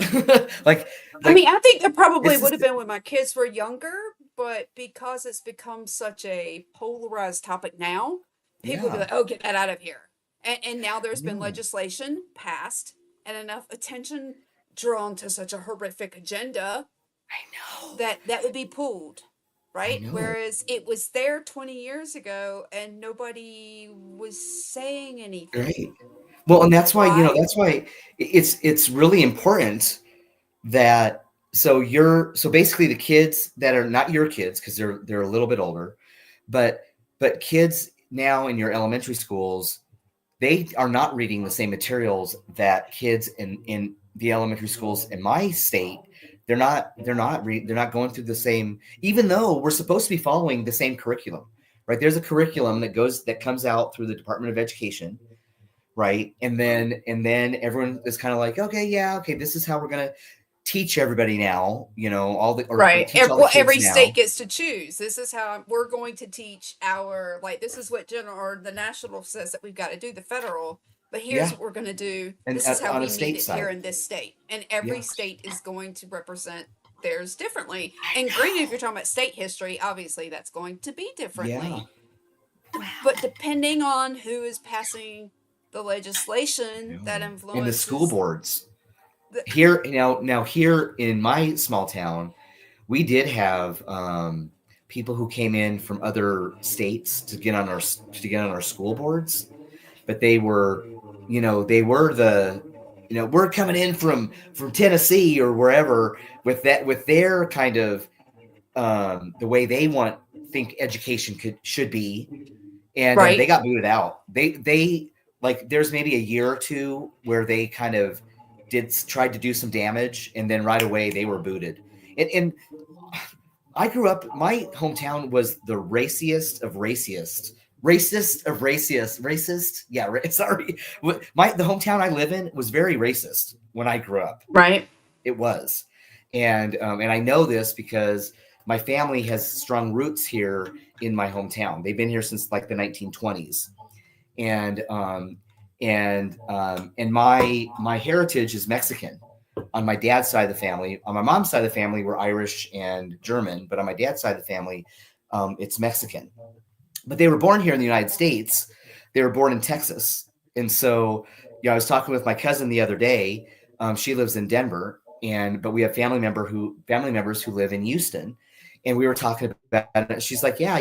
like I mean, like I think there probably it's would just, have been when my kids were younger, but because it's become such a polarized topic now, people would be yeah. like, "Oh, get that out of here." And now there's been No, legislation passed and enough attention drawn to such a horrific agenda I know. that that would be pulled, I right? know. Whereas it was there 20 years ago and nobody was saying anything. Right. Well, and Why? that's why it's really important that, so basically the kids that are not your kids, because they're a little bit older, but kids now in your elementary schools, they are not reading the same materials that kids in the elementary schools in my state. They're not going through the same, even though we're supposed to be following the same curriculum, right? There's a curriculum that comes out through the Department of Education, right? And then everyone is kind of like, okay, yeah, okay, this is how we're gonna teach everybody now, all the or Right. teach all the Well, kids every state now. gets to choose. This is how we're going to teach our, like, this is what general or the national says that we've got to do, the federal, but here's Yeah, what we're going to do. and This is how on we a need state it here side, in this state. And yeah, every state is going to represent theirs differently. I And granted, if know, you're talking about state history, obviously that's going to be yeah, differently. But depending on who is passing the legislation that in the school influences boards the, here now here in my small town, we did have people who came in from other states to get on our school boards, but they were the we're coming in from Tennessee or wherever with their kind of the way they think education should be, and they right, got booted out. They like, there's maybe a year or two where they kind of tried to do some damage, and then right away they were booted. And I grew up, my hometown was the raciest of raciest. Racist. Yeah, sorry. The hometown I live in was very racist when I grew up. right, It was, and I know this because my family has strong roots here in my hometown. They've been here since like the 1920s, and my heritage is Mexican on my dad's side of the family. On my mom's side of the family, we're Irish and German, but on my dad's side of the family, it's Mexican. But they were born here in the United States. They were born in Texas, and so I was talking with my cousin the other day. She lives in Denver, but we have family members who live in Houston, and we were talking about it. She's like, yeah,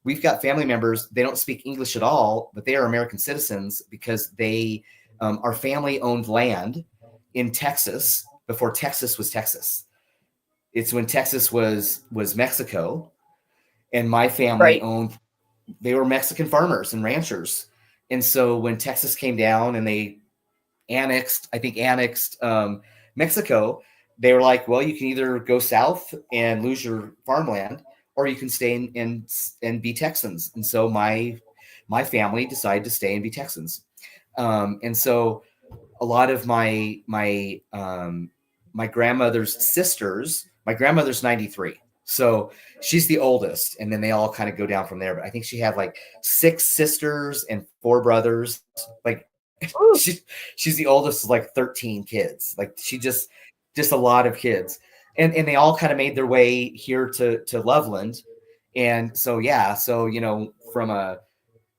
we've got family members. They don't speak English at all, but they are American citizens because they our family owned land in Texas before Texas was Texas. It's when Texas was Mexico, and my family owned. They were Mexican farmers and ranchers, and so when Texas came down and they annexed Mexico, they were like, well, you can either go south and lose your farmland, or you can stay and be Texans. And so my family decided to stay and be Texans. And so a lot of my grandmother's sisters, my grandmother's 93. So she's the oldest, and then they all kind of go down from there. But I think she had like 6 sisters and 4 brothers. Like she's the oldest of like 13 kids. Like she just a lot of kids. And they all kind of made their way here to Loveland. And so, from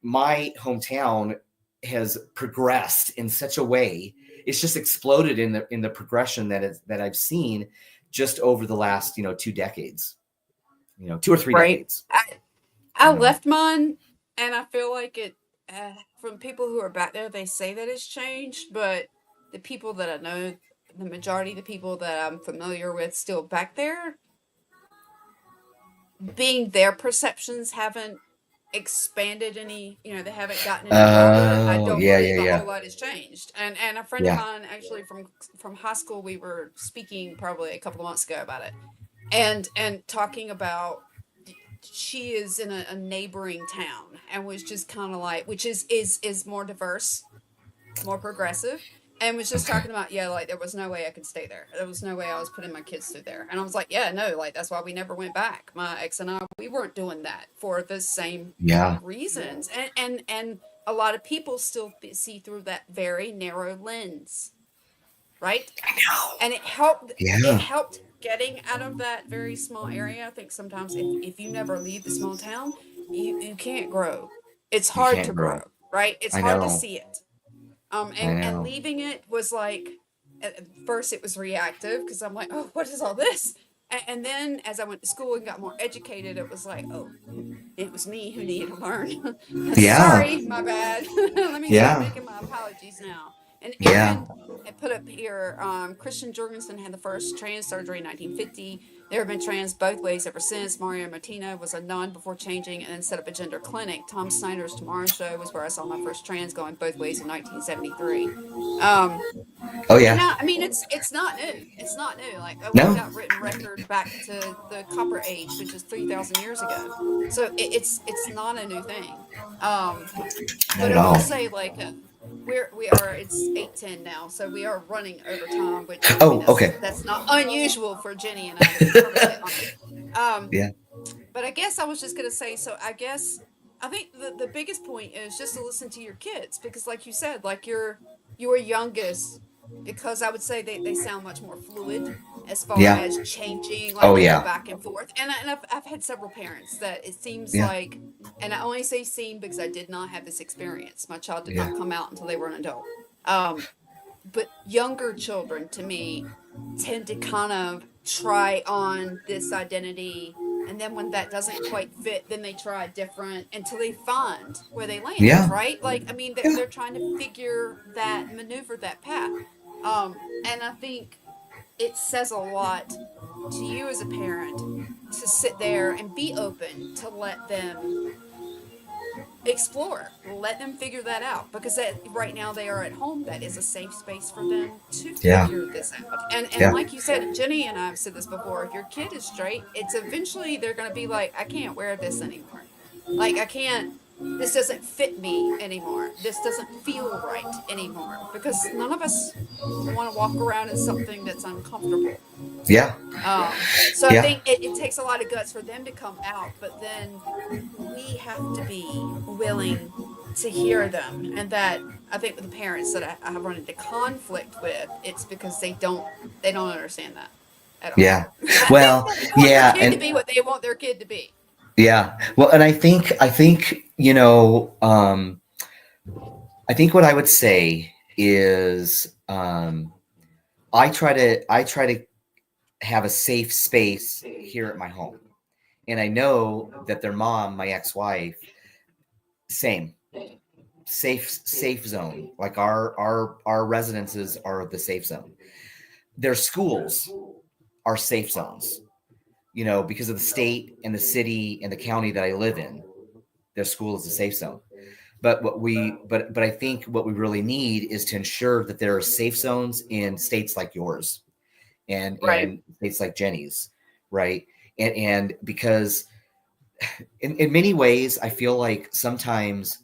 my hometown has progressed in such a way. It's just exploded in the progression that I've seen just over the last, 2 decades, 2 or 3 decades. I left mine, and I feel like it, from people who are back there, they say that it's changed, but the people that I know, the majority of the people that I'm familiar with still back there, being their perceptions haven't expanded any, they haven't gotten any broader. I don't believe a whole lot has changed. And a friend of mine, actually from high school, we were speaking probably a couple of months ago about it, and talking about, she is in a neighboring town and was just kind of like, which is more diverse, more progressive, and was just talking about, like, there was no way I could stay there. There was no way I was putting my kids through there. And I was like, yeah, no, like, that's why we never went back. My ex and I, we weren't doing that for the same reasons. And a lot of people still see through that very narrow lens, right? I know. And it helped getting out of that very small area. I think sometimes if you never leave the small town, you can't grow. It's hard to grow, right? It's hard to see it. And leaving it was like, at first it was reactive because I'm like, oh, what is all this? And then as I went to school and got more educated, it was like, oh, it was me who needed to learn. Sorry, my bad. Let me start making my apologies now. And I put up here, Christian Jorgensen had the first trans surgery in 1950. There have been trans both ways ever since. Mario Martina was a nun before changing and then set up a gender clinic. Tom Snyder's Tomorrow Show was where I saw my first trans going both ways in 1973. I mean, it's not new. It's not new. Like, we've got written record back to the Copper Age, which is 3,000 years ago. So it's not a new thing. But I will say, like, it's 8:10 now, so we are running over time, which that's not unusual for Jenni and I, to be perfectly honest. But I guess I was just gonna say, so I think the biggest point is just to listen to your kids, because like you said, like your youngest, because I would say they sound much more fluid as far as changing, like back and forth. And I've had several parents that it seems like, and I only say seem because I did not have this experience. My child did not come out until they were an adult. But younger children, to me, tend to kind of try on this identity, and then when that doesn't quite fit, then they try different until they find where they land, right? Like, I mean, they're trying to maneuver that path. And I think it says a lot to you as a parent to sit there and be open to let them explore, let them figure that out, because right now they are at home. That is a safe space for them to figure this out. And like you said, Jenni and I have said this before, if your kid is straight, it's eventually they're going to be like, I can't wear this anymore. Like, this doesn't fit me anymore. This doesn't feel right anymore, because none of us want to walk around in something that's uncomfortable. So I think it takes a lot of guts for them to come out, but then we have to be willing to hear them. And that, I think, with the parents that I have run into conflict with, it's because they don't understand that at all. Well, they want their kid to be what they want their kid to be. Well, and I think I think what I would say is, I try to have a safe space here at my home. And I know that their mom, my ex-wife, same safe zone. Like our residences are the safe zone. Their schools are safe zones, because of the state and the city and the county that I live in. Their school is a safe zone. But I think what we really need is to ensure that there are safe zones in states like yours and Right. in states like Jenny's, right? And because in many ways, I feel like sometimes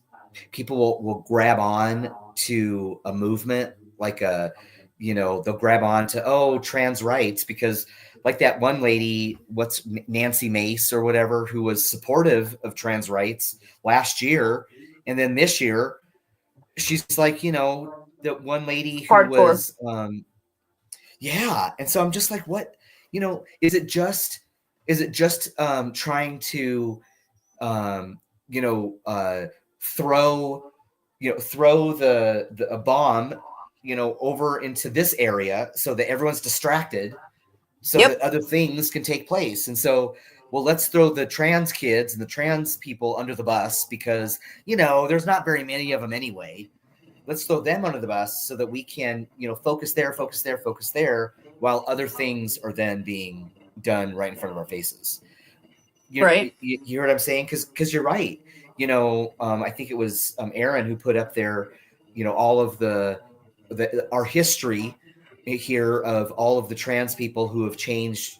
people will grab on to a movement like they'll grab on to, oh, trans rights, because like that one lady, what's Nancy Mace or whatever, who was supportive of trans rights last year. And then this year, she's like, the one lady who Hardcore. was, yeah. And so I'm just like, what, is it just trying to, um, you know, uh, throw, throw the a bomb, over into this area so that everyone's distracted, so that Yep. other things can take place. And so, well, let's throw the trans kids and the trans people under the bus because, there's not very many of them anyway. Let's throw them under the bus so that we can, focus there, focus there, focus there, while other things are then being done right in front of our faces. You, Right. you hear what I'm saying? Because you're right. I think it was Aaron who put up there, all of the our history here of all of the trans people who have changed,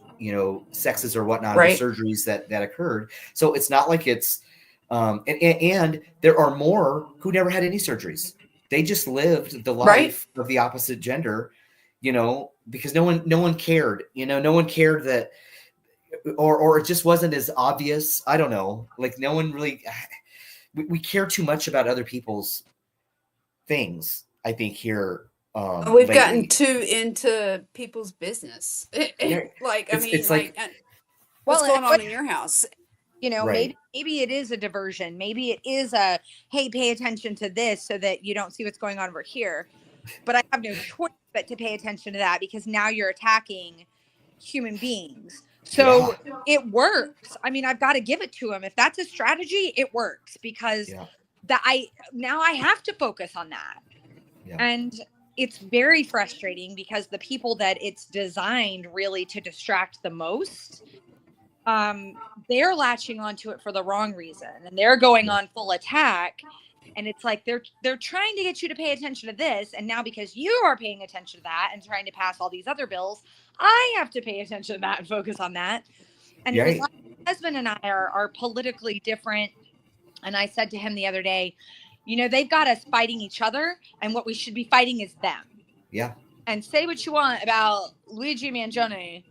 sexes or whatnot, the Right. surgeries that occurred. So it's not like it's, and there are more who never had any surgeries. They just lived the Right. life of the opposite gender, because no one cared, no one cared that, or it just wasn't as obvious. I don't know. Like no one really, we care too much about other people's things, I think, here We've gotten lately. too into people's business. Yeah, Like, I mean, it's like, what's Well, going on in your house? right. maybe it is a diversion. Maybe it is a, hey, pay attention to this so that you don't see what's going on over here. But I have no choice but to pay attention to that because now you're attacking human beings. Yeah. So it works. I mean, I've got to give it to him. If that's a strategy, it works because Yeah. I have to focus on that. Yeah. And it's very frustrating because the people that it's designed really to distract the most, they're latching onto it for the wrong reason and they're going on full attack. And it's like they're trying to get you to pay attention to this, and now because you are paying attention to that and trying to pass all these other bills, I have to pay attention to that and focus on that. And it was Right. like my husband and I are politically different. And I said to him the other day, they've got us fighting each other, and what we should be fighting is them. Yeah. And say what you want about Luigi Mangione,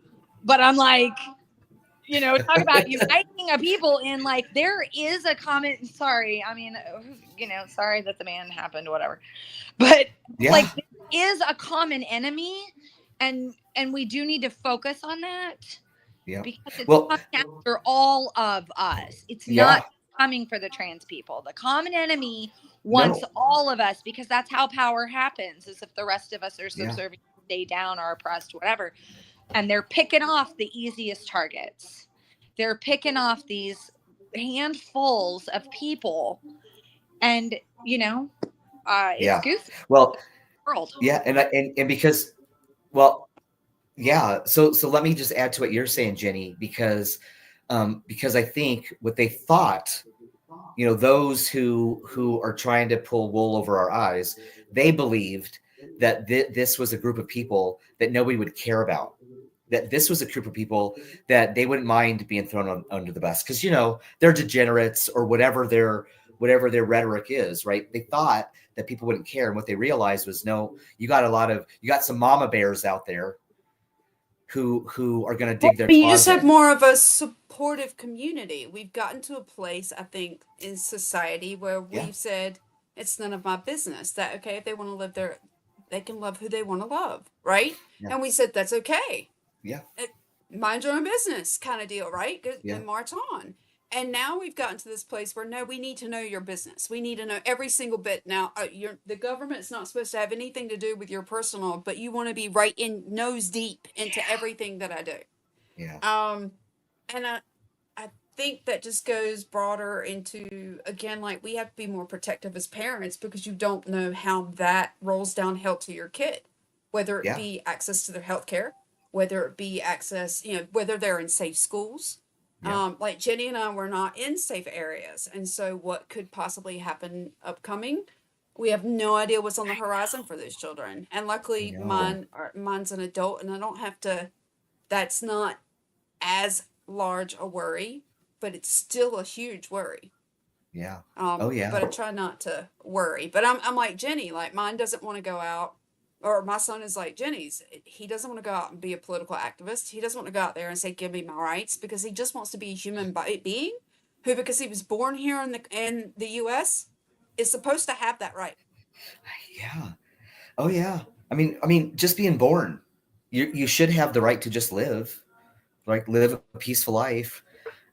but I'm like, talk about uniting a people in like there is a common. Sorry, I mean, sorry that the man happened, whatever. But Yeah. like, there is a common enemy, and we do need to focus on that Yeah. because it's Well, coming after all of us. It's yeah. not coming for the trans people. The common enemy wants No. all of us because that's how power happens. Is if the rest of us are Yeah. subservient, stay down, or oppressed, whatever. And they're picking off the easiest targets. They're picking off these handfuls of people, and it's Yeah. goofy Well, world. yeah. And because, well, yeah. So let me just add to what you're saying, Jenny, because I think what they thought, those who are trying to pull wool over our eyes, they believed that this was a group of people that nobody would care about, that this was a group of people that they wouldn't mind being thrown under the bus because they're degenerates or whatever their rhetoric is, right? They thought that people wouldn't care, and what they realized was, no, you got some mama bears out there who are going to dig their You claws just have in. more of a supportive community. We've gotten to a place, I think, in society where Yeah. we've said it's none of my business. That okay, if they want to live there, they can love who they want to love, right? Yeah. And we said that's okay. Yeah. Mind your own business kind of deal, right? Yeah. And march on. And now we've gotten to this place where no, we need to know your business. We need to know every single bit. Now, the government's not supposed to have anything to do with your personal, but you want to be right in nose deep into everything that I do. Yeah. And I think that just goes broader into, again, like we have to be more protective as parents because you don't know how that rolls downhill to your kid, whether it Yeah. be access to their health care, whether it be access, whether they're in safe schools. Yeah. Like Jenny and I were not in safe areas. And so what could possibly happen upcoming? We have no idea what's on the horizon for those children. And luckily No. mine's an adult and I don't have to, that's not as large a worry, but it's still a huge worry. Yeah. Oh yeah. But I try not to worry. But I'm like Jenny, like mine doesn't want to go out, or my son is like Jenny's. He doesn't want to go out and be a political activist. He doesn't want to go out there and say, "Give me my rights," because he just wants to be a human being who, because he was born here in the U.S., is supposed to have that right. Yeah. Oh yeah. I mean, just being born, you should have the right to just live, like live a peaceful life,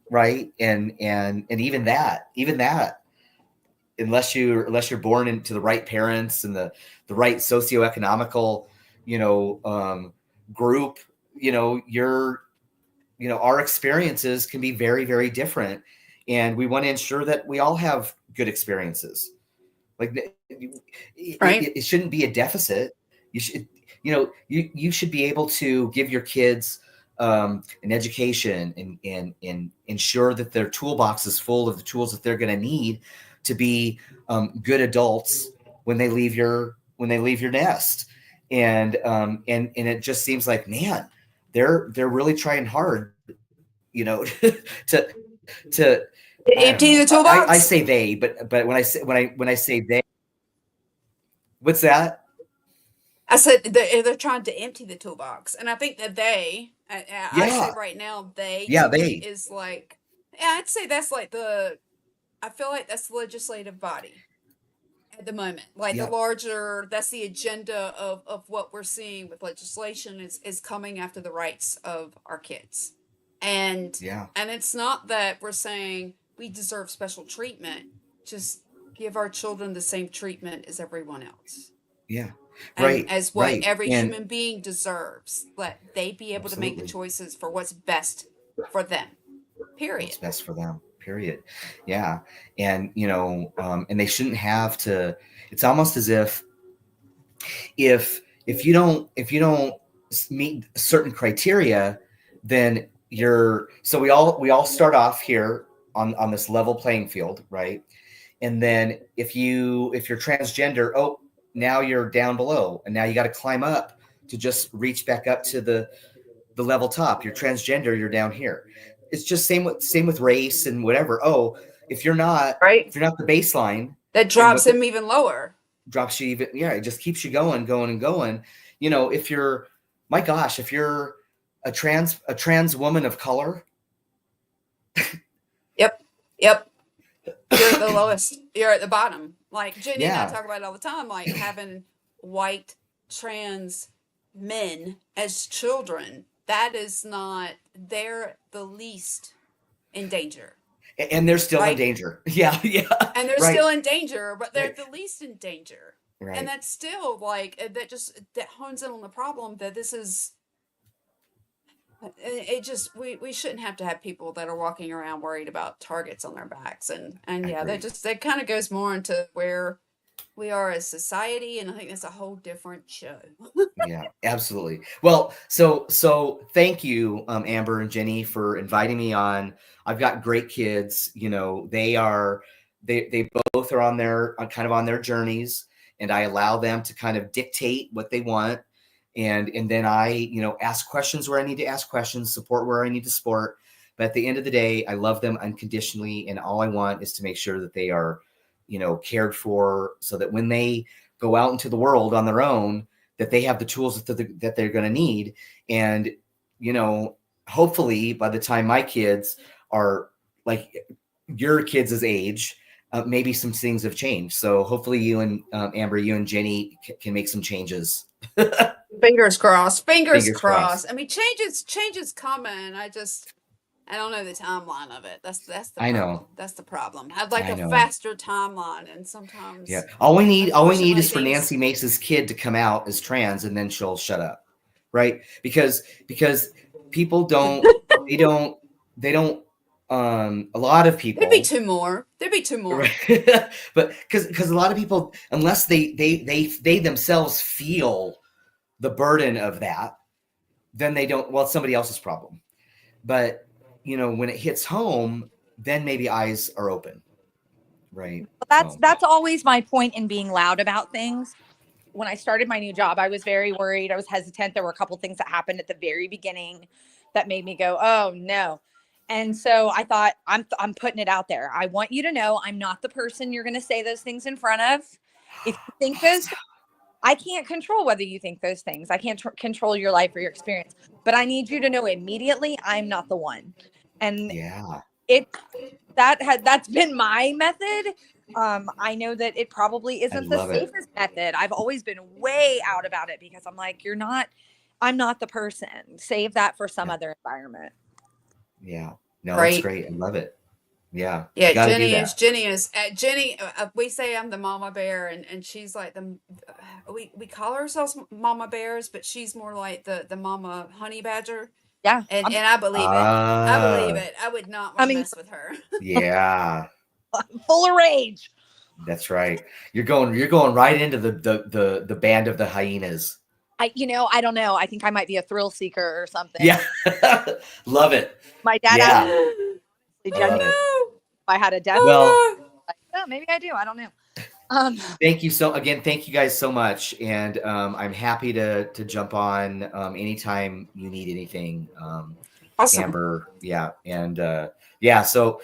right? And even that, unless you're born into the right parents and the right socioeconomical, group, our experiences can be very, very different, and we want to ensure that we all have good experiences. Like it shouldn't be a deficit. You should, you should be able to give your kids an education and ensure that their toolbox is full of the tools that they're going to need to be good adults when they leave your nest. And it just seems like, man, they're really trying hard, to Empty the toolbox. I say they, but when I say they, what's that? I said they're trying to empty the toolbox, and I think that I say right now they is like, I'd say that's like I feel like that's the legislative body at the moment, like the larger, that's the agenda of what we're seeing with legislation is coming after the rights of our kids, and it's not that we're saying we deserve special treatment, just give our children the same treatment as everyone else. Yeah. And as what every human being deserves. Let they be able to make the Absolutely. choices for what's best for them. Period. What's best for them. Period. Yeah. And and they shouldn't have to. It's almost as if you don't meet certain criteria, then we all start off here on this level playing field, right? And then if you're transgender, now you're down below, and now you got to climb up to just reach back up to the level top. You're transgender, you're down here. It's just same with race and whatever. If you're not the baseline, that drops them even lower. Drops you even, it just keeps you going. If you're, my gosh, if you're a trans woman of color. Yep. You're at the lowest. You're at the bottom. Like Jenny and I talk about it all the time, like having white trans men as children. That is not, they're the least in danger. And they're still in danger. Yeah. And they're still in danger, but they're the least in danger. Right. And that's still like, that hones in on the problem that this is, we shouldn't have to have people that are walking around worried about targets on their backs. And that kind of goes more into where we are as society. And I think that's a whole different show. Yeah, absolutely. Well, so thank you, Amber and Jenny, for inviting me on. I've got great kids. They both are on their journeys, and I allow them to kind of dictate what they want. And then I, ask questions where I need to ask questions, support where I need to support. But at the end of the day, I love them unconditionally. And all I want is to make sure that they are, cared for, so that when they go out into the world on their own, that they have the tools that they're going to need. And, hopefully by the time my kids are like your kids' age, maybe some things have changed. So hopefully you and Amber, you and Jenny can make some changes. Fingers crossed. I mean, change is coming. I don't know the timeline of it. That's the I problem. know. That's the problem. I'd like I a know. faster timeline, and Yeah. sometimes, All we need unfortunately, is for things. Nancy Mace's kid to come out as trans, and then she'll shut up, right? Because people don't they don't they don't a lot of There'd be people, two more. There'd be two more. right? But because a lot of people, unless they themselves feel the burden of that, then they don't. Well, it's somebody else's problem. But when it hits home, then maybe eyes are open, right? So That's always my point in being loud about things. When I started my new job, I was very worried. I was hesitant. There were a couple things that happened at the very beginning that made me go, "Oh no." And so I thought, I'm putting it out there. I want you to know I'm not the person you're going to say those things in front of. If you think those, awesome. I can't control whether you think those things. I can't control your life or your experience, but I need you to know immediately I'm not the one. And Yeah, it that's been my method. I know that it probably I isn't the love it. safest method. I've always been way out about it because I'm like, I'm not the person. Save that for some Yeah, other environment. yeah. No, that's Right. great. I love it. Yeah, you Yeah, got to do that. Jenny. We say I'm the mama bear, and she's like the. We call ourselves mama bears, but she's more like the mama honey badger, Yeah. and I'm and I believe it. I believe Ah, it. I would not want to coming mess with her. yeah, full of rage. that's right. You're going right into the band of the hyenas. I don't know. I think I might be a thrill seeker or something. Yeah, love it. My dad asked Yeah, Oh me, I Jenni, love if it. no! I had a death. Well, Oh Like, oh, maybe I do. I don't know. Um, thank you guys so much, and I'm happy to jump on anytime you need anything, no! Awesome. Amber. Yeah, and yeah. So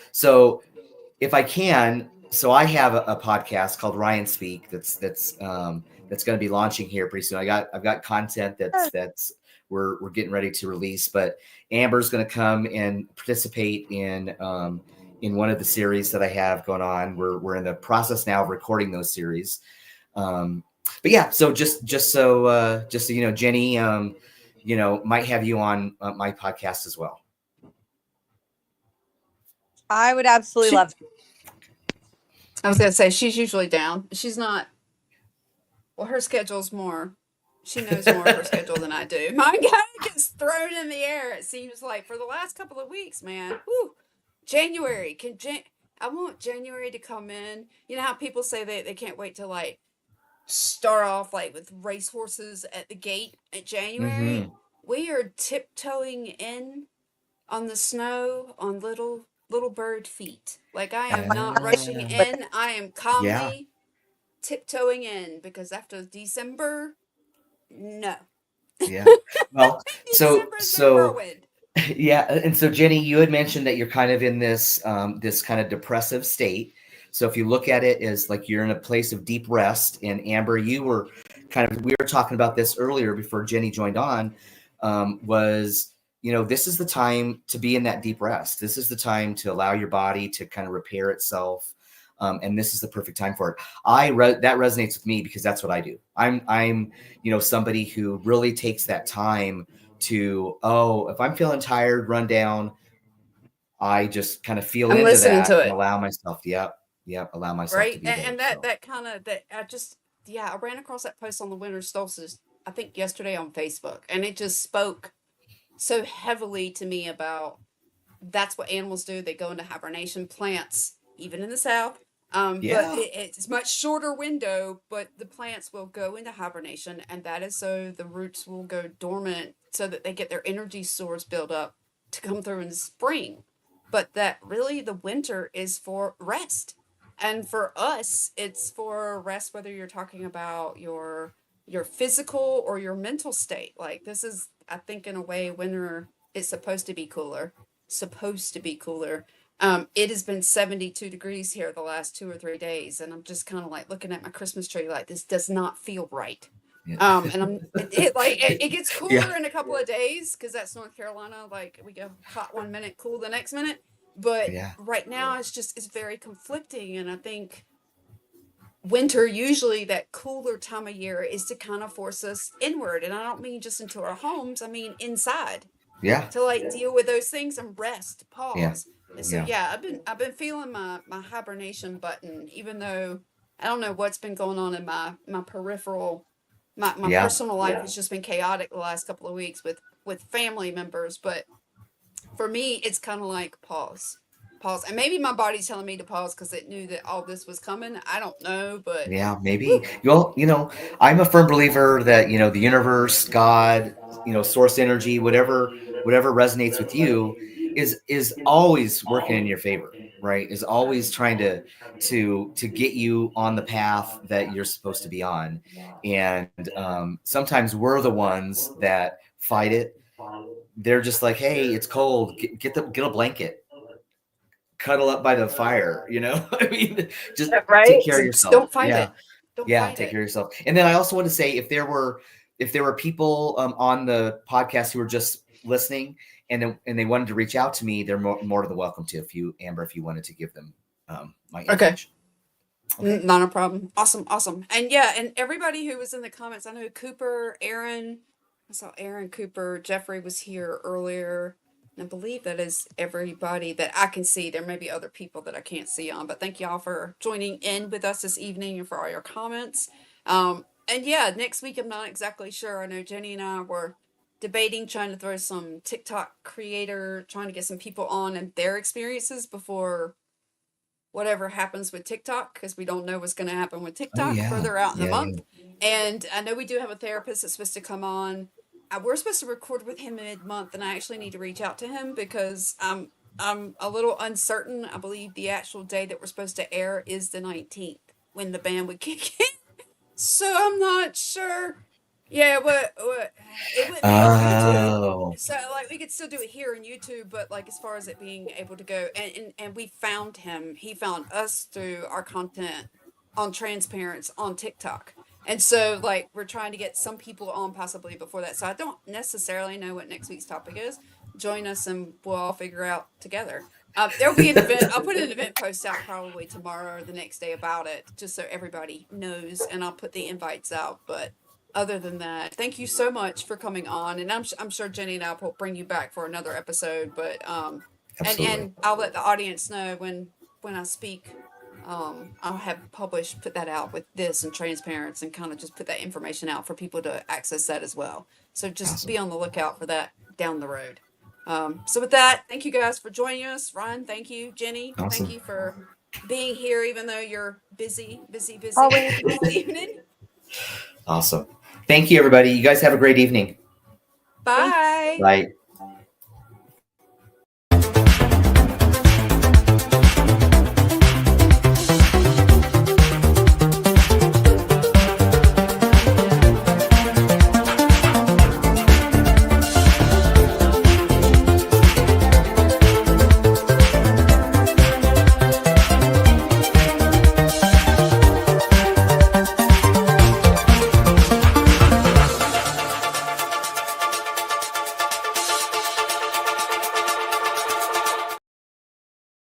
if I can, so I have a podcast called Ryan Speak that's going to be launching here pretty soon. I've got content that's we're getting ready to release, but Amber's going to come and participate in one of the series that I have going on. We're in the process now of recording those series. But yeah, so just so you know, Jenni, might have you on my podcast as well. I would absolutely She, love to. I was gonna say she's usually down. She's not. Well, her schedule's more. She knows more of her schedule than I do. My guy gets thrown in the air. It seems like for the last couple of weeks, man. Whew. January I want January to come in. You know how people say they can't wait to like start off like with racehorses at the gate at Mm-hmm. January. We are tiptoeing in on the snow on little bird feet. Like I am not rushing Yeah. But in. I am Yeah. calmly tiptoeing in because after December, no. Yeah. Well, so December's the so whirlwind. yeah, and so Jenni, you had mentioned that you're kind of in this kind of depressive state. So if you look at it as like you're in a place of deep rest, and Amber, you were we were talking about this earlier before Jenni joined on, was this is the time to be in that deep rest. This is the time to allow your body to kind of repair itself. And this is the perfect time for it. That resonates with me because that's what I do. I'm somebody who really takes that time to, if I'm feeling tired, run down, I just kind of feel I'm into listening that to and it, allow myself, allow myself to right? be And, there. and that So that kind of that I just yeah, I ran across that post on the winter solstice. I think yesterday on Facebook, and it just spoke so heavily to me about that's what animals do. They go into hibernation. Plants, even in the south, but yeah, it's much shorter window. But the plants will go into hibernation, and that is so the roots will go dormant, so that they get their energy stores built up to come through in the spring. But that really the winter is for rest, and for us, it's for rest. Whether you're talking about your physical or your mental state, like this is, I think, in a way, winter is supposed to be cooler. It has been 72 degrees here the last 2 or 3 days, and I'm just kind of like looking at my Christmas tree like this does not feel right. yeah, And it gets yeah, cooler in a couple of days because that's North Carolina. Like we go hot 1 minute, cool the next minute. But yeah. right now it's very conflicting, and I think winter, usually that cooler time of year, is to kind of force us inward, and I don't mean just into our homes. I mean inside. Yeah. to like deal with those things and rest, Yeah. pause. And so Yeah. yeah, I've been feeling my hibernation button, even though I don't know what's been going on in my peripheral, my Yeah. personal life has just been chaotic the last couple of weeks with family members. But for me, it's kind of like pause, pause, and maybe my body's telling me to pause because it knew that all this was coming. I don't know, but Yeah, maybe. whew, Well, I'm a firm believer that, the universe, God, source energy, whatever resonates with you is always working in your favor, right? Is always trying to get you on the path that you're supposed to be on. And sometimes we're the ones that fight it. They're just like, hey, it's cold. Get a blanket, cuddle up by the fire. I mean, just take Right? care of just yourself. don't fight Yeah. it. Don't Yeah, fight take it. care of yourself. And then I also want to say, if there were people on the podcast who were just listening and they wanted to reach out to me, they're more than welcome to. If you wanted to give them my Okay. information. Okay. Not a problem. Awesome, awesome. And yeah, and everybody who was in the comments, I know Cooper, Aaron, I saw Aaron, Cooper, Jeffrey was here earlier. And I believe that is everybody that I can see. There may be other people that I can't see on, but thank y'all for joining in with us this evening and for all your comments. And yeah, next week I'm not exactly sure. I know Jenny and I were debating trying to throw some TikTok creator, trying to get some people on and their experiences before whatever happens with TikTok, because we don't know what's going to happen with Oh TikTok yeah. further out in the Yeah, yeah. month. And I know we do have a therapist that's supposed to come on. We're supposed to record with him mid-month, and I actually need to reach out to him because I'm a little uncertain. I believe the actual day that we're supposed to air is the 19th when the ban would kick in. So I'm not sure. Yeah, what it wouldn't be on YouTube. Oh. So like we could still do it here on YouTube, but like as far as it being able to go, and we found him. He found us through our content on TransParents on TikTok. And so like we're trying to get some people on possibly before that. So I don't necessarily know what next week's topic is. Join us and we'll all figure out together. There'll be an event. I'll put an event post out probably tomorrow or the next day about it, just so everybody knows, and I'll put the invites out. But other than that, thank you so much for coming on, and I'm sure Jenny and I will bring you back for another episode. But Absolutely. and I'll let the audience know when I speak. I'll have published, put that out with this and Transparents, and kind of just put that information out for people to access that as well. So just be Awesome. on the lookout for that down the road. So with that, thank you guys for joining us. Ryan, thank you. Jenny, thank Awesome. you for being here, even though you're busy, busy, busy Always. this evening. Awesome. Thank you, everybody. You guys have a great evening. Thank Bye. Bye.